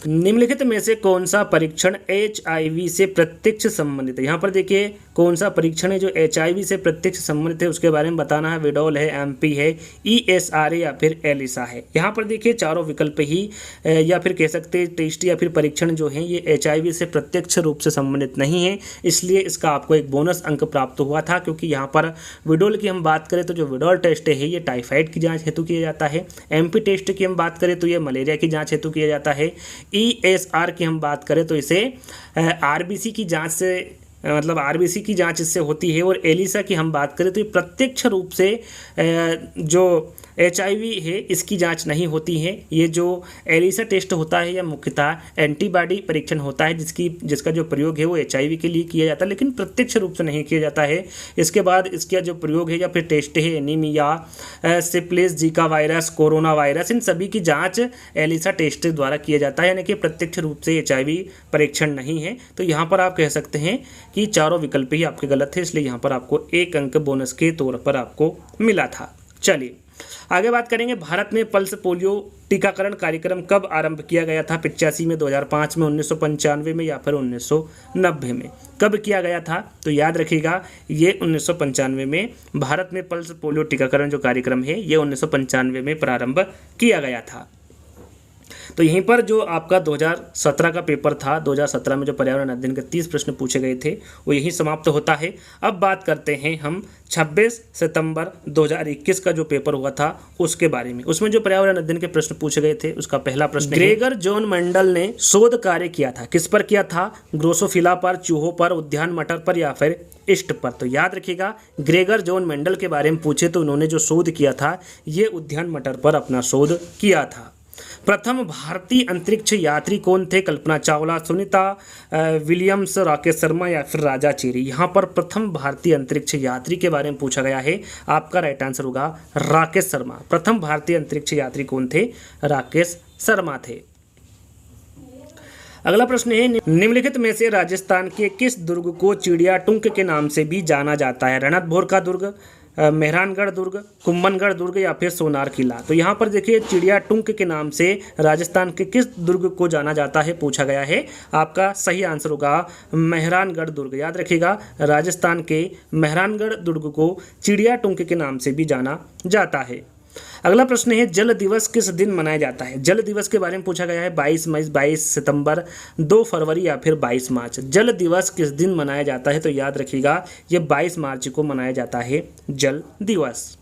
निम्नलिखित में से कौन सा परीक्षण HIV से प्रत्यक्ष संबंधित है? यहाँ पर देखिए कौन सा परीक्षण है जो HIV से प्रत्यक्ष संबंधित है, उसके बारे में बताना है। विडोल है, MP है, ESR या फिर एलिसा है? यहाँ पर देखिए चारों विकल्प ही या फिर कह सकते हैं टेस्ट या फिर परीक्षण जो है ये HIV से प्रत्यक्ष रूप से संबंधित नहीं है, इसलिए इसका आपको एक बोनस अंक प्राप्त हुआ था। क्योंकि यहाँ पर विडोल की हम बात करें तो जो विडोल टेस्ट है ये टाइफाइड की जाँच हेतु किया जाता है। MP टेस्ट की हम बात करें तो ये मलेरिया की जाँच हेतु किया जाता है। ESR की हम बात करें तो इसे RBC की जांच से मतलब RBC की जांच इससे होती है। और एलिसा की हम बात करें तो ये प्रत्यक्ष रूप से जो HIV है इसकी जांच नहीं होती है। ये जो एलिसा टेस्ट होता है यह मुख्यतः एंटीबॉडी परीक्षण होता है जिसका जो प्रयोग है वो HIV के लिए किया जाता है, लेकिन प्रत्यक्ष रूप से नहीं किया जाता है। इसके बाद इसका जो प्रयोग है या फिर टेस्ट है anaemia, syphilis, Zika virus, corona virus, इन सभी की जाँच एलिसा टेस्ट द्वारा किया जाता है, यानी कि प्रत्यक्ष रूप से HIV परीक्षण नहीं है। तो यहाँ पर आप कह सकते हैं कि चारों विकल्प ही आपके गलत थे, इसलिए यहाँ पर आपको 1 अंक बोनस के तौर पर आपको मिला था। चलिए आगे बात करेंगे। भारत में पल्स पोलियो टीकाकरण कार्यक्रम कब आरंभ किया गया था? 85 में, 2005 में, 1995 में या फिर 1990 में? कब किया गया था? तो याद रखिएगा ये 1995 में भारत में पल्स पोलियो टीकाकरण जो कार्यक्रम है ये 1995 में प्रारंभ किया गया था। तो यहीं पर जो आपका 2017 का पेपर था, 2017 में जो पर्यावरण अध्ययन के 30 प्रश्न पूछे गए थे वो यहीं समाप्त होता है। अब बात करते हैं हम 26 सितंबर 2021 का जो पेपर हुआ था उसके बारे में। उसमें जो पर्यावरण अध्ययन के प्रश्न पूछे गए थे उसका पहला प्रश्न, ग्रेगर जॉन मेंडल ने शोध कार्य किया था, किस पर किया था? ड्रोसोफिला पर, चूहों पर, उद्यान मटर पर या फिर ईस्ट पर? तो याद रखिएगा ग्रेगर जॉन मेंडल के बारे में पूछे तो उन्होंने जो शोध किया था ये उद्यान मटर पर अपना शोध किया था। प्रथम भारतीय अंतरिक्ष यात्री कौन थे? कल्पना चावला, सुनीता विलियम्स, राकेश शर्मा या फिर राजा चेरी? यहाँ पर प्रथम भारतीय अंतरिक्ष यात्री के बारे में पूछा गया है। आपका राइट आंसर होगा राकेश शर्मा। प्रथम भारतीय अंतरिक्ष यात्री कौन थे? राकेश शर्मा थे। अगला प्रश्न है, निम्नलिखित में से राजस्थान के किस दुर्ग को चिड़िया टुंक के नाम से भी जाना जाता है? रणथंभौर का दुर्ग, मेहरानगढ़ दुर्ग, कुम्भनगढ़ दुर्ग या फिर सोनार किला? तो यहाँ पर देखिए चिड़िया टुंक के नाम से राजस्थान के किस दुर्ग को जाना जाता है पूछा गया है। आपका सही आंसर होगा मेहरानगढ़ दुर्ग। याद रखिएगा राजस्थान के मेहरानगढ़ दुर्ग को चिड़िया टुंक के नाम से भी जाना जाता है। अगला प्रश्न है, जल दिवस किस दिन मनाया जाता है? जल दिवस के बारे में पूछा गया है। 22 मई, 22 सितंबर, 2 फरवरी या फिर 22 मार्च? जल दिवस किस दिन मनाया जाता है? तो याद रखिएगा ये 22 मार्च को मनाया जाता है जल दिवस।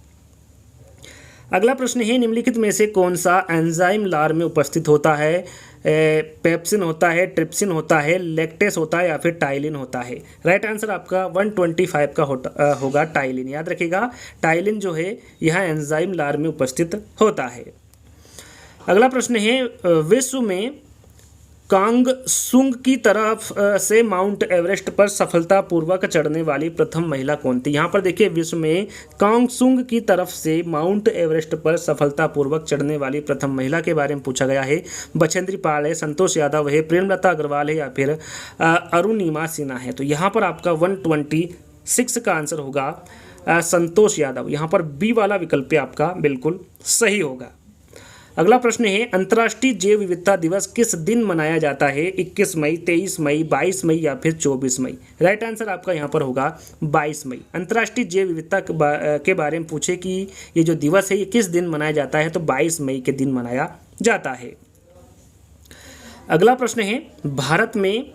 अगला प्रश्न है, निम्नलिखित में से कौन सा एंजाइम लार में उपस्थित होता है? पेप्सिन होता है, ट्रिप्सिन होता है, लैक्टेस होता है या फिर टाइलिन होता है? राइट आंसर आपका 125 का होगा टाइलिन। याद रखिएगा टाइलिन जो है यह एंजाइम लार में उपस्थित होता है। अगला प्रश्न है, विश्व में कांगसुंग की तरफ से माउंट एवरेस्ट पर सफलतापूर्वक चढ़ने वाली प्रथम महिला कौन थी? यहाँ पर देखिए विश्व में कांगसुंग की तरफ से माउंट एवरेस्ट पर सफलतापूर्वक चढ़ने वाली प्रथम महिला के बारे में पूछा गया है। बछेंद्री पाल है, संतोष यादव है, प्रेमलता अग्रवाल है या फिर अरुणिमा सिन्हा है? तो यहाँ पर आपका 126 का आंसर होगा संतोष यादव। यहाँ पर बी वाला विकल्प आपका बिल्कुल सही होगा। अगला प्रश्न है, अंतर्राष्ट्रीय जैव विविधता दिवस किस दिन मनाया जाता है? 21 मई, 23 मई, 22 मई या फिर 24 मई? राइट आंसर आपका यहाँ पर होगा 22 मई। अंतर्राष्ट्रीय जैव विविधता के बारे में पूछे कि ये जो दिवस है ये किस दिन मनाया जाता है? तो 22 मई के दिन मनाया जाता है। अगला प्रश्न है, भारत में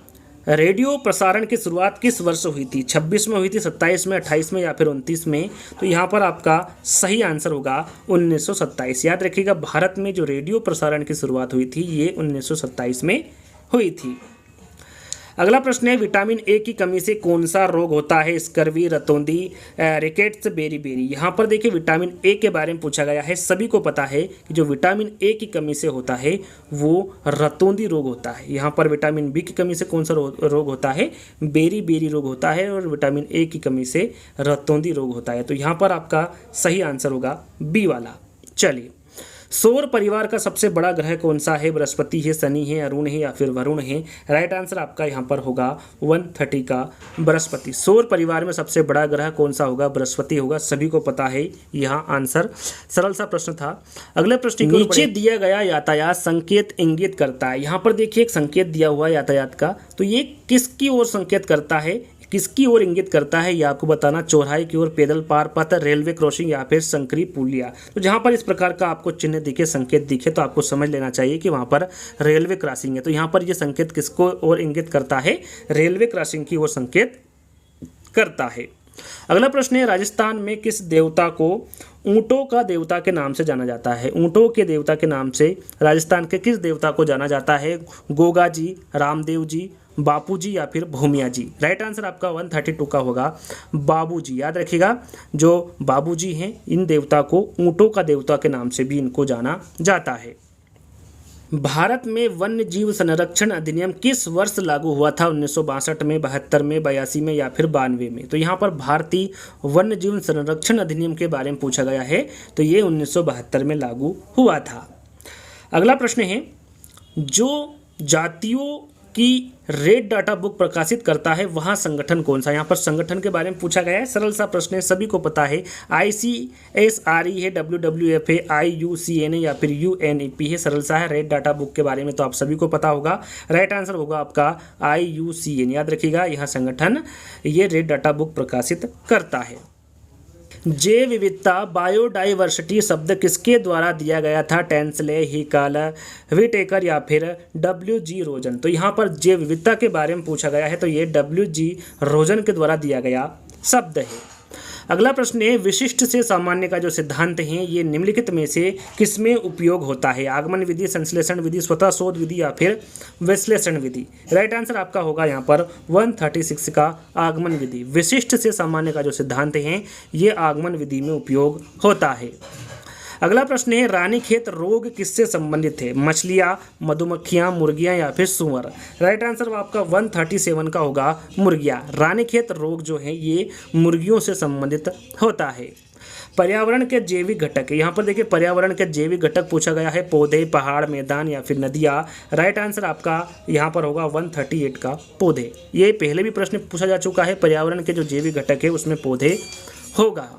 रेडियो प्रसारण की शुरुआत किस वर्ष हुई थी? 26 में हुई थी, 27 में, 28 में या फिर 29 में? तो यहाँ पर आपका सही आंसर होगा 1927। याद रखिएगा भारत में जो रेडियो प्रसारण की शुरुआत हुई थी ये 1927 में हुई थी। अगला प्रश्न है, विटामिन ए की कमी से कौन सा रोग होता है? स्कर्वी, रतौंधी, रिकेट्स, बेरी-बेरी? यहाँ पर देखिए विटामिन ए के बारे में पूछा गया है। सभी को पता है कि जो विटामिन ए की कमी से होता है वो रतौंधी रोग होता है। यहाँ पर विटामिन बी की कमी से कौन सा रोग होता है? बेरी-बेरी रोग होता है। और विटामिन ए की कमी से रतौंधी रोग होता है। तो यहाँ पर आपका सही आंसर होगा बी वाला। चलिए, सौर परिवार का सबसे बड़ा ग्रह कौन सा है? बृहस्पति है, शनि है, अरुण है या फिर वरुण है? राइट आंसर आपका यहाँ पर होगा 130 का बृहस्पति। सौर परिवार में सबसे बड़ा ग्रह कौन सा होगा? बृहस्पति होगा। सभी को पता है यहाँ आंसर। सरल सा प्रश्न था। अगले प्रश्न, नीचे दिया गया यातायात संकेत इंगित करता है। यहाँ पर देखिए एक संकेत दिया हुआ है यातायात का, तो ये किसकी ओर संकेत करता है, किसकी ओर इंगित करता है ये आपको बताना। चौराहे की ओर, पैदल पार पथ, रेलवे क्रॉसिंग या फिर संकरी पुलिया? तो जहाँ पर इस प्रकार का आपको चिन्ह दिखे, संकेत दिखे, तो आपको समझ लेना चाहिए कि वहाँ पर रेलवे क्रॉसिंग है। तो यहाँ पर ये संकेत किसको ओर इंगित करता है? रेलवे क्रॉसिंग की ओर संकेत करता है। अगला प्रश्न है, राजस्थान में किस देवता को ऊंटों का देवता के नाम से जाना जाता है? ऊंटों के देवता के नाम से राजस्थान के किस देवता को जाना जाता है? गोगा जी, रामदेव जी, बापूजी या फिर भूमिया जी। राइट आंसर आपका 132 का होगा बाबूजी। याद रखिएगा, जो बाबूजी हैं इन देवता को ऊँटों का देवता के नाम से भी इनको जाना जाता है। भारत में वन्य जीव संरक्षण अधिनियम किस वर्ष लागू हुआ था? 1962 में, 72 में, 82 में या फिर 92 में? तो यहाँ पर भारतीय वन्य जीव संरक्षण अधिनियम के बारे में पूछा गया है, तो ये 1972 में लागू हुआ था। अगला प्रश्न है, जो जातियों की रेड डाटा बुक प्रकाशित करता है वहाँ संगठन कौन सा? यहाँ पर संगठन के बारे में पूछा गया है। सरल सा प्रश्न है, सभी को पता है। ICSRE है, WWF है, IUCN है या फिर UNEP है। सरल सा है। रेड डाटा बुक के बारे में तो आप सभी को पता होगा। राइट आंसर होगा आपका IUCN। याद रखिएगा, यह संगठन ये रेड डाटा बुक प्रकाशित करता है। जैव विविधता बायोडाइवर्सिटी शब्द किसके द्वारा दिया गया था? टेंसले, हिकल, व्हिटेकर या फिर WG रोजन? तो यहाँ पर जैव विविधता के बारे में पूछा गया है, तो ये WG रोजन के द्वारा दिया गया शब्द है। अगला प्रश्न है, विशिष्ट से सामान्य का जो सिद्धांत है ये निम्नलिखित में से किसमें उपयोग होता है? आगमन विधि, संश्लेषण विधि, स्वतः शोध विधि या फिर विश्लेषण विधि? राइट आंसर आपका होगा यहाँ पर 136 का आगमन विधि। विशिष्ट से सामान्य का जो सिद्धांत है ये आगमन विधि में उपयोग होता है। अगला प्रश्न है, रानीखेत रोग किससे संबंधित है? मछलियाँ, मधुमक्खियाँ, मुर्गियाँ या फिर सूअर? राइट आंसर आपका 137 का होगा मुर्गियाँ। रानीखेत रोग जो है ये मुर्गियों से संबंधित होता है। पर्यावरण के जैविक घटक, यहाँ पर देखिए पर्यावरण के जैविक घटक पूछा गया है। पौधे, पहाड़, मैदान या फिर नदियाँ? राइट आंसर आपका यहाँ पर होगा 138 का पौधे। ये पहले भी प्रश्न पूछा जा चुका है। पर्यावरण के जो जैविक घटक है उसमें पौधे होगा।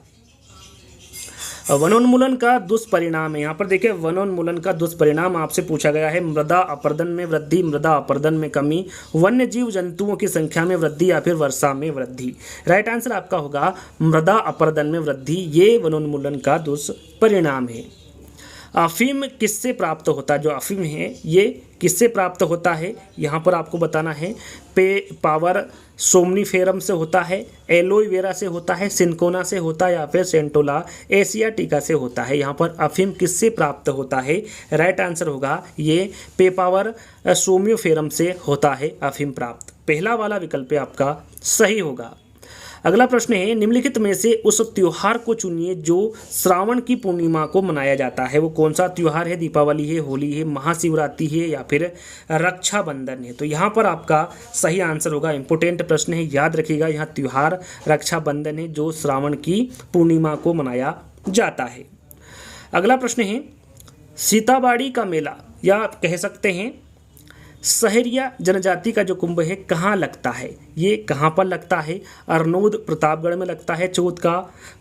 वनोन्मूलन का दुष्परिणाम है, यहाँ पर देखिए वनोन्मूलन का दुष्परिणाम आपसे पूछा गया है। मृदा अपरदन में वृद्धि, मृदा अपरदन में कमी, वन्य जीव जंतुओं की संख्या में वृद्धि या फिर वर्षा में वृद्धि? राइट आंसर आपका होगा मृदा अपरदन में वृद्धि। ये वनोन्मूलन का दुष्परिणाम है। अफीम किससे प्राप्त होता है? जो अफीम है ये किससे प्राप्त होता है यहाँ पर आपको बताना है। पावर सोमनीफेरम से होता है, एलोवेरा से होता है, सिंकोना से होता है या फिर सेंटोला एशियाटिका से होता है? यहाँ पर अफीम किससे प्राप्त होता है? राइट आंसर होगा ये पेपावर सोम्निफेरम से होता है अफीम प्राप्त। पहला वाला विकल्प आपका सही होगा। अगला प्रश्न है, निम्नलिखित में से उस त्योहार को चुनिए जो श्रावण की पूर्णिमा को मनाया जाता है। वो कौन सा त्योहार है? दीपावली है, होली है, महाशिवरात्रि है या फिर रक्षाबंधन है? तो यहाँ पर आपका सही आंसर होगा। इंपॉर्टेंट प्रश्न है, याद रखिएगा। यहाँ त्योहार रक्षाबंधन है जो श्रावण की पूर्णिमा को मनाया जाता है। अगला प्रश्न है, सीताबाड़ी का मेला या कह सकते हैं सहरिया जनजाति का जो कुंभ है कहाँ लगता है? ये कहाँ पर लगता है? अरनोद प्रतापगढ़ में लगता है, चौथ का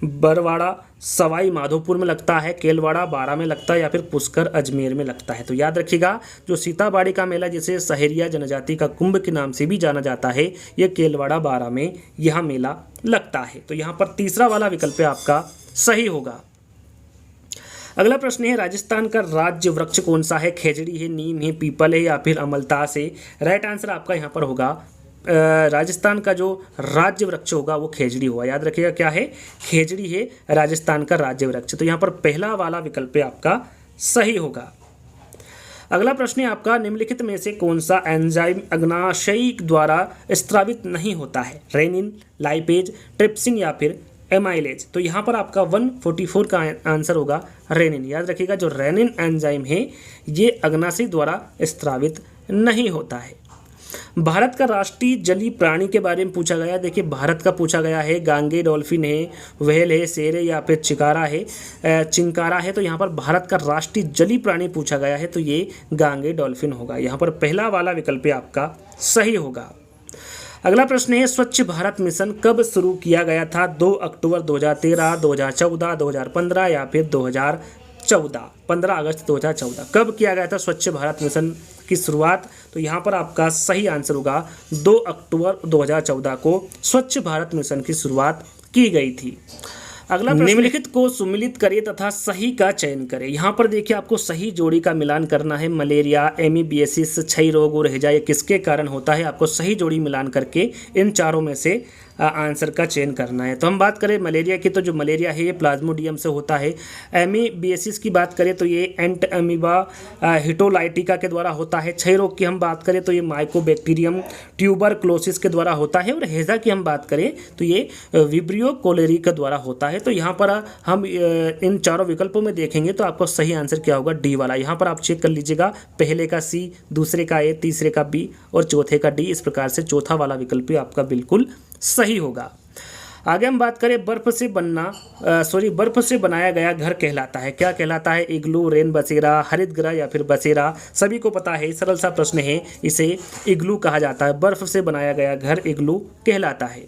बरवाड़ा सवाई माधोपुर में लगता है, केलवाड़ा बारा में लगता है या फिर पुष्कर अजमेर में लगता है? तो याद रखिएगा, जो सीताबाड़ी का मेला जिसे सहरिया जनजाति का कुंभ के नाम से भी जाना जाता है, ये केलवाड़ा बारा में यह मेला लगता है। तो यहाँ पर तीसरा वाला विकल्प आपका सही होगा। अगला प्रश्न है, राजस्थान का राज्य वृक्ष कौन सा है? खेजड़ी है, नीम है, पीपल है या फिर अमलतास है? राइट आंसर आपका यहाँ पर होगा राजस्थान का जो राज्य वृक्ष होगा वो खेजड़ी होगा। याद रखिएगा क्या है? खेजड़ी है राजस्थान का राज्य वृक्ष। तो यहाँ पर पहला वाला विकल्प आपका सही होगा। अगला प्रश्न है आपका, निम्नलिखित में से कौन सा एंजाइम अग्नाशयी द्वारा स्त्रावित नहीं होता है? रेनिन, लाइपेज, ट्रिप्सिन या फिर एमाइलेज? तो यहाँ पर आपका 144 का आंसर होगा रेनिन। याद रखिएगा, जो रेनिन एंजाइम है ये अग्नाशय द्वारा स्त्रावित नहीं होता है। भारत का राष्ट्रीय जलीय प्राणी के बारे में पूछा गया। देखिए भारत का पूछा गया है, गांगे डॉल्फिन है, व्हेल है, शेर है या फिर चिंकारा है? तो यहाँ पर भारत का राष्ट्रीय जलीय प्राणी पूछा गया है, तो ये गांगे डॉल्फिन होगा। यहाँ पर पहला वाला विकल्प आपका सही होगा। अगला प्रश्न है, स्वच्छ भारत मिशन कब शुरू किया गया था? 2 अक्टूबर 2013, 2014, 2015 या फिर 2014? 15 अगस्त 2014 कब किया गया था स्वच्छ भारत मिशन की शुरुआत? तो यहाँ पर आपका सही आंसर होगा 2 अक्टूबर 2014 को स्वच्छ भारत मिशन की शुरुआत की गई थी। अगला निम्नलिखित को सुमिलित करें तथा सही का चयन करें। यहाँ पर देखिए आपको सही जोड़ी का मिलान करना है। मलेरिया, एमीबिएसिस, क्षय रोग और हैजा ये किसके कारण होता है, आपको सही जोड़ी मिलान करके इन चारों में से आंसर का चयन करना है। तो हम बात करें मलेरिया की, तो जो मलेरिया है ये प्लाज्मोडियम से होता है। एमीबिएसिस की बात करें तो ये एंट अमीबा हिटोलाइटिका के द्वारा होता है। क्षय रोग की हम बात करें तो ये माइकोबैक्टीरियम ट्यूबरक्लोसिस के द्वारा होता है। और हैजा की हम बात करें तो ये विब्रियो कोलेरी के द्वारा होता है। तो यहाँ पर हम इन चारों विकल्पों में देखेंगे तो आपको सही आंसर क्या होगा, डी वाला। यहाँ पर आप चेक कर लीजिएगा, पहले का सी, दूसरे का ए, तीसरे का बी और चौथे का डी। इस प्रकार से चौथा वाला विकल्प आपका बिल्कुल सही होगा। आगे हम बात करें बर्फ से बनाया गया घर कहलाता है, क्या कहलाता है, इग्लू, रेन बसेरा, हरितगृह या फिर बसेरा। सभी को पता है, सरल सा प्रश्न है, इसे इग्लू कहा जाता है। बर्फ से बनाया गया घर इग्लू कहलाता है।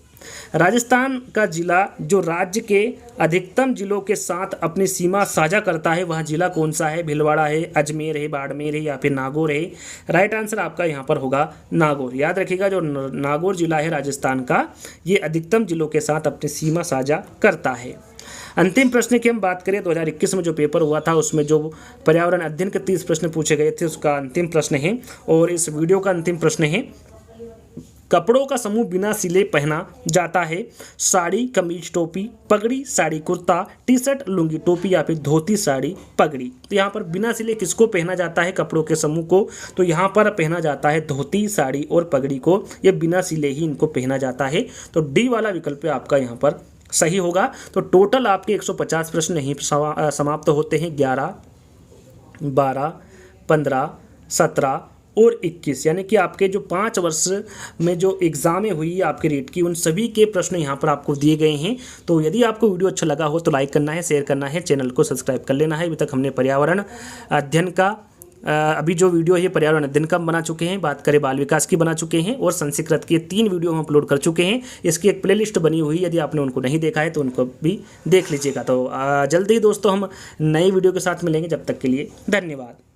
राजस्थान का जिला जो राज्य के अधिकतम जिलों के साथ अपनी सीमा साझा करता है, वह जिला कौन सा है, भीलवाड़ा है, अजमेर है, बाड़मेर है या फिर नागौर है। राइट आंसर आपका यहाँ पर होगा नागौर। याद रखिएगा, जो नागौर जिला है राजस्थान का, ये अधिकतम जिलों के साथ अपनी सीमा साझा करता है। अंतिम प्रश्न की हम बात करें, 2021 में जो पेपर हुआ था उसमें जो पर्यावरण अध्ययन के 30 प्रश्न पूछे गए थे, उसका अंतिम प्रश्न है और इस वीडियो का अंतिम प्रश्न है, कपड़ों का समूह बिना सिले पहना जाता है। साड़ी, कमीज, टोपी, पगड़ी, साड़ी, कुर्ता, टी शर्ट, लुंगी, टोपी या फिर धोती, साड़ी, पगड़ी। तो यहाँ पर बिना सिले किसको पहना जाता है, कपड़ों के समूह को। तो यहाँ पर पहना जाता है धोती, साड़ी और पगड़ी को। ये बिना सिले ही इनको पहना जाता है। तो डी वाला विकल्प आपका यहाँ पर सही होगा। तो टोटल आपके 150 प्रश्न नहीं समाप्त होते हैं। 11, 12, 15, 17 और 21, यानी कि आपके जो 5 वर्ष में जो एग्जामें हुई आपके रीट की, उन सभी के प्रश्न यहाँ पर आपको दिए गए हैं। तो यदि आपको वीडियो अच्छा लगा हो तो लाइक करना है, शेयर करना है, चैनल को सब्सक्राइब कर लेना है। अभी तक हमने पर्यावरण अध्ययन का अभी जो वीडियो है पर्यावरण अध्ययन का बना चुके हैं, बात करें बाल विकास की बना चुके हैं और संस्कृत की 3 वीडियो हम अपलोड कर चुके हैं। इसकी एक प्लेलिस्ट बनी हुई, यदि आपने उनको नहीं देखा है तो उनको भी देख लीजिएगा। तो जल्दी ही दोस्तों हम नई वीडियो के साथ मिलेंगे, जब तक के लिए धन्यवाद।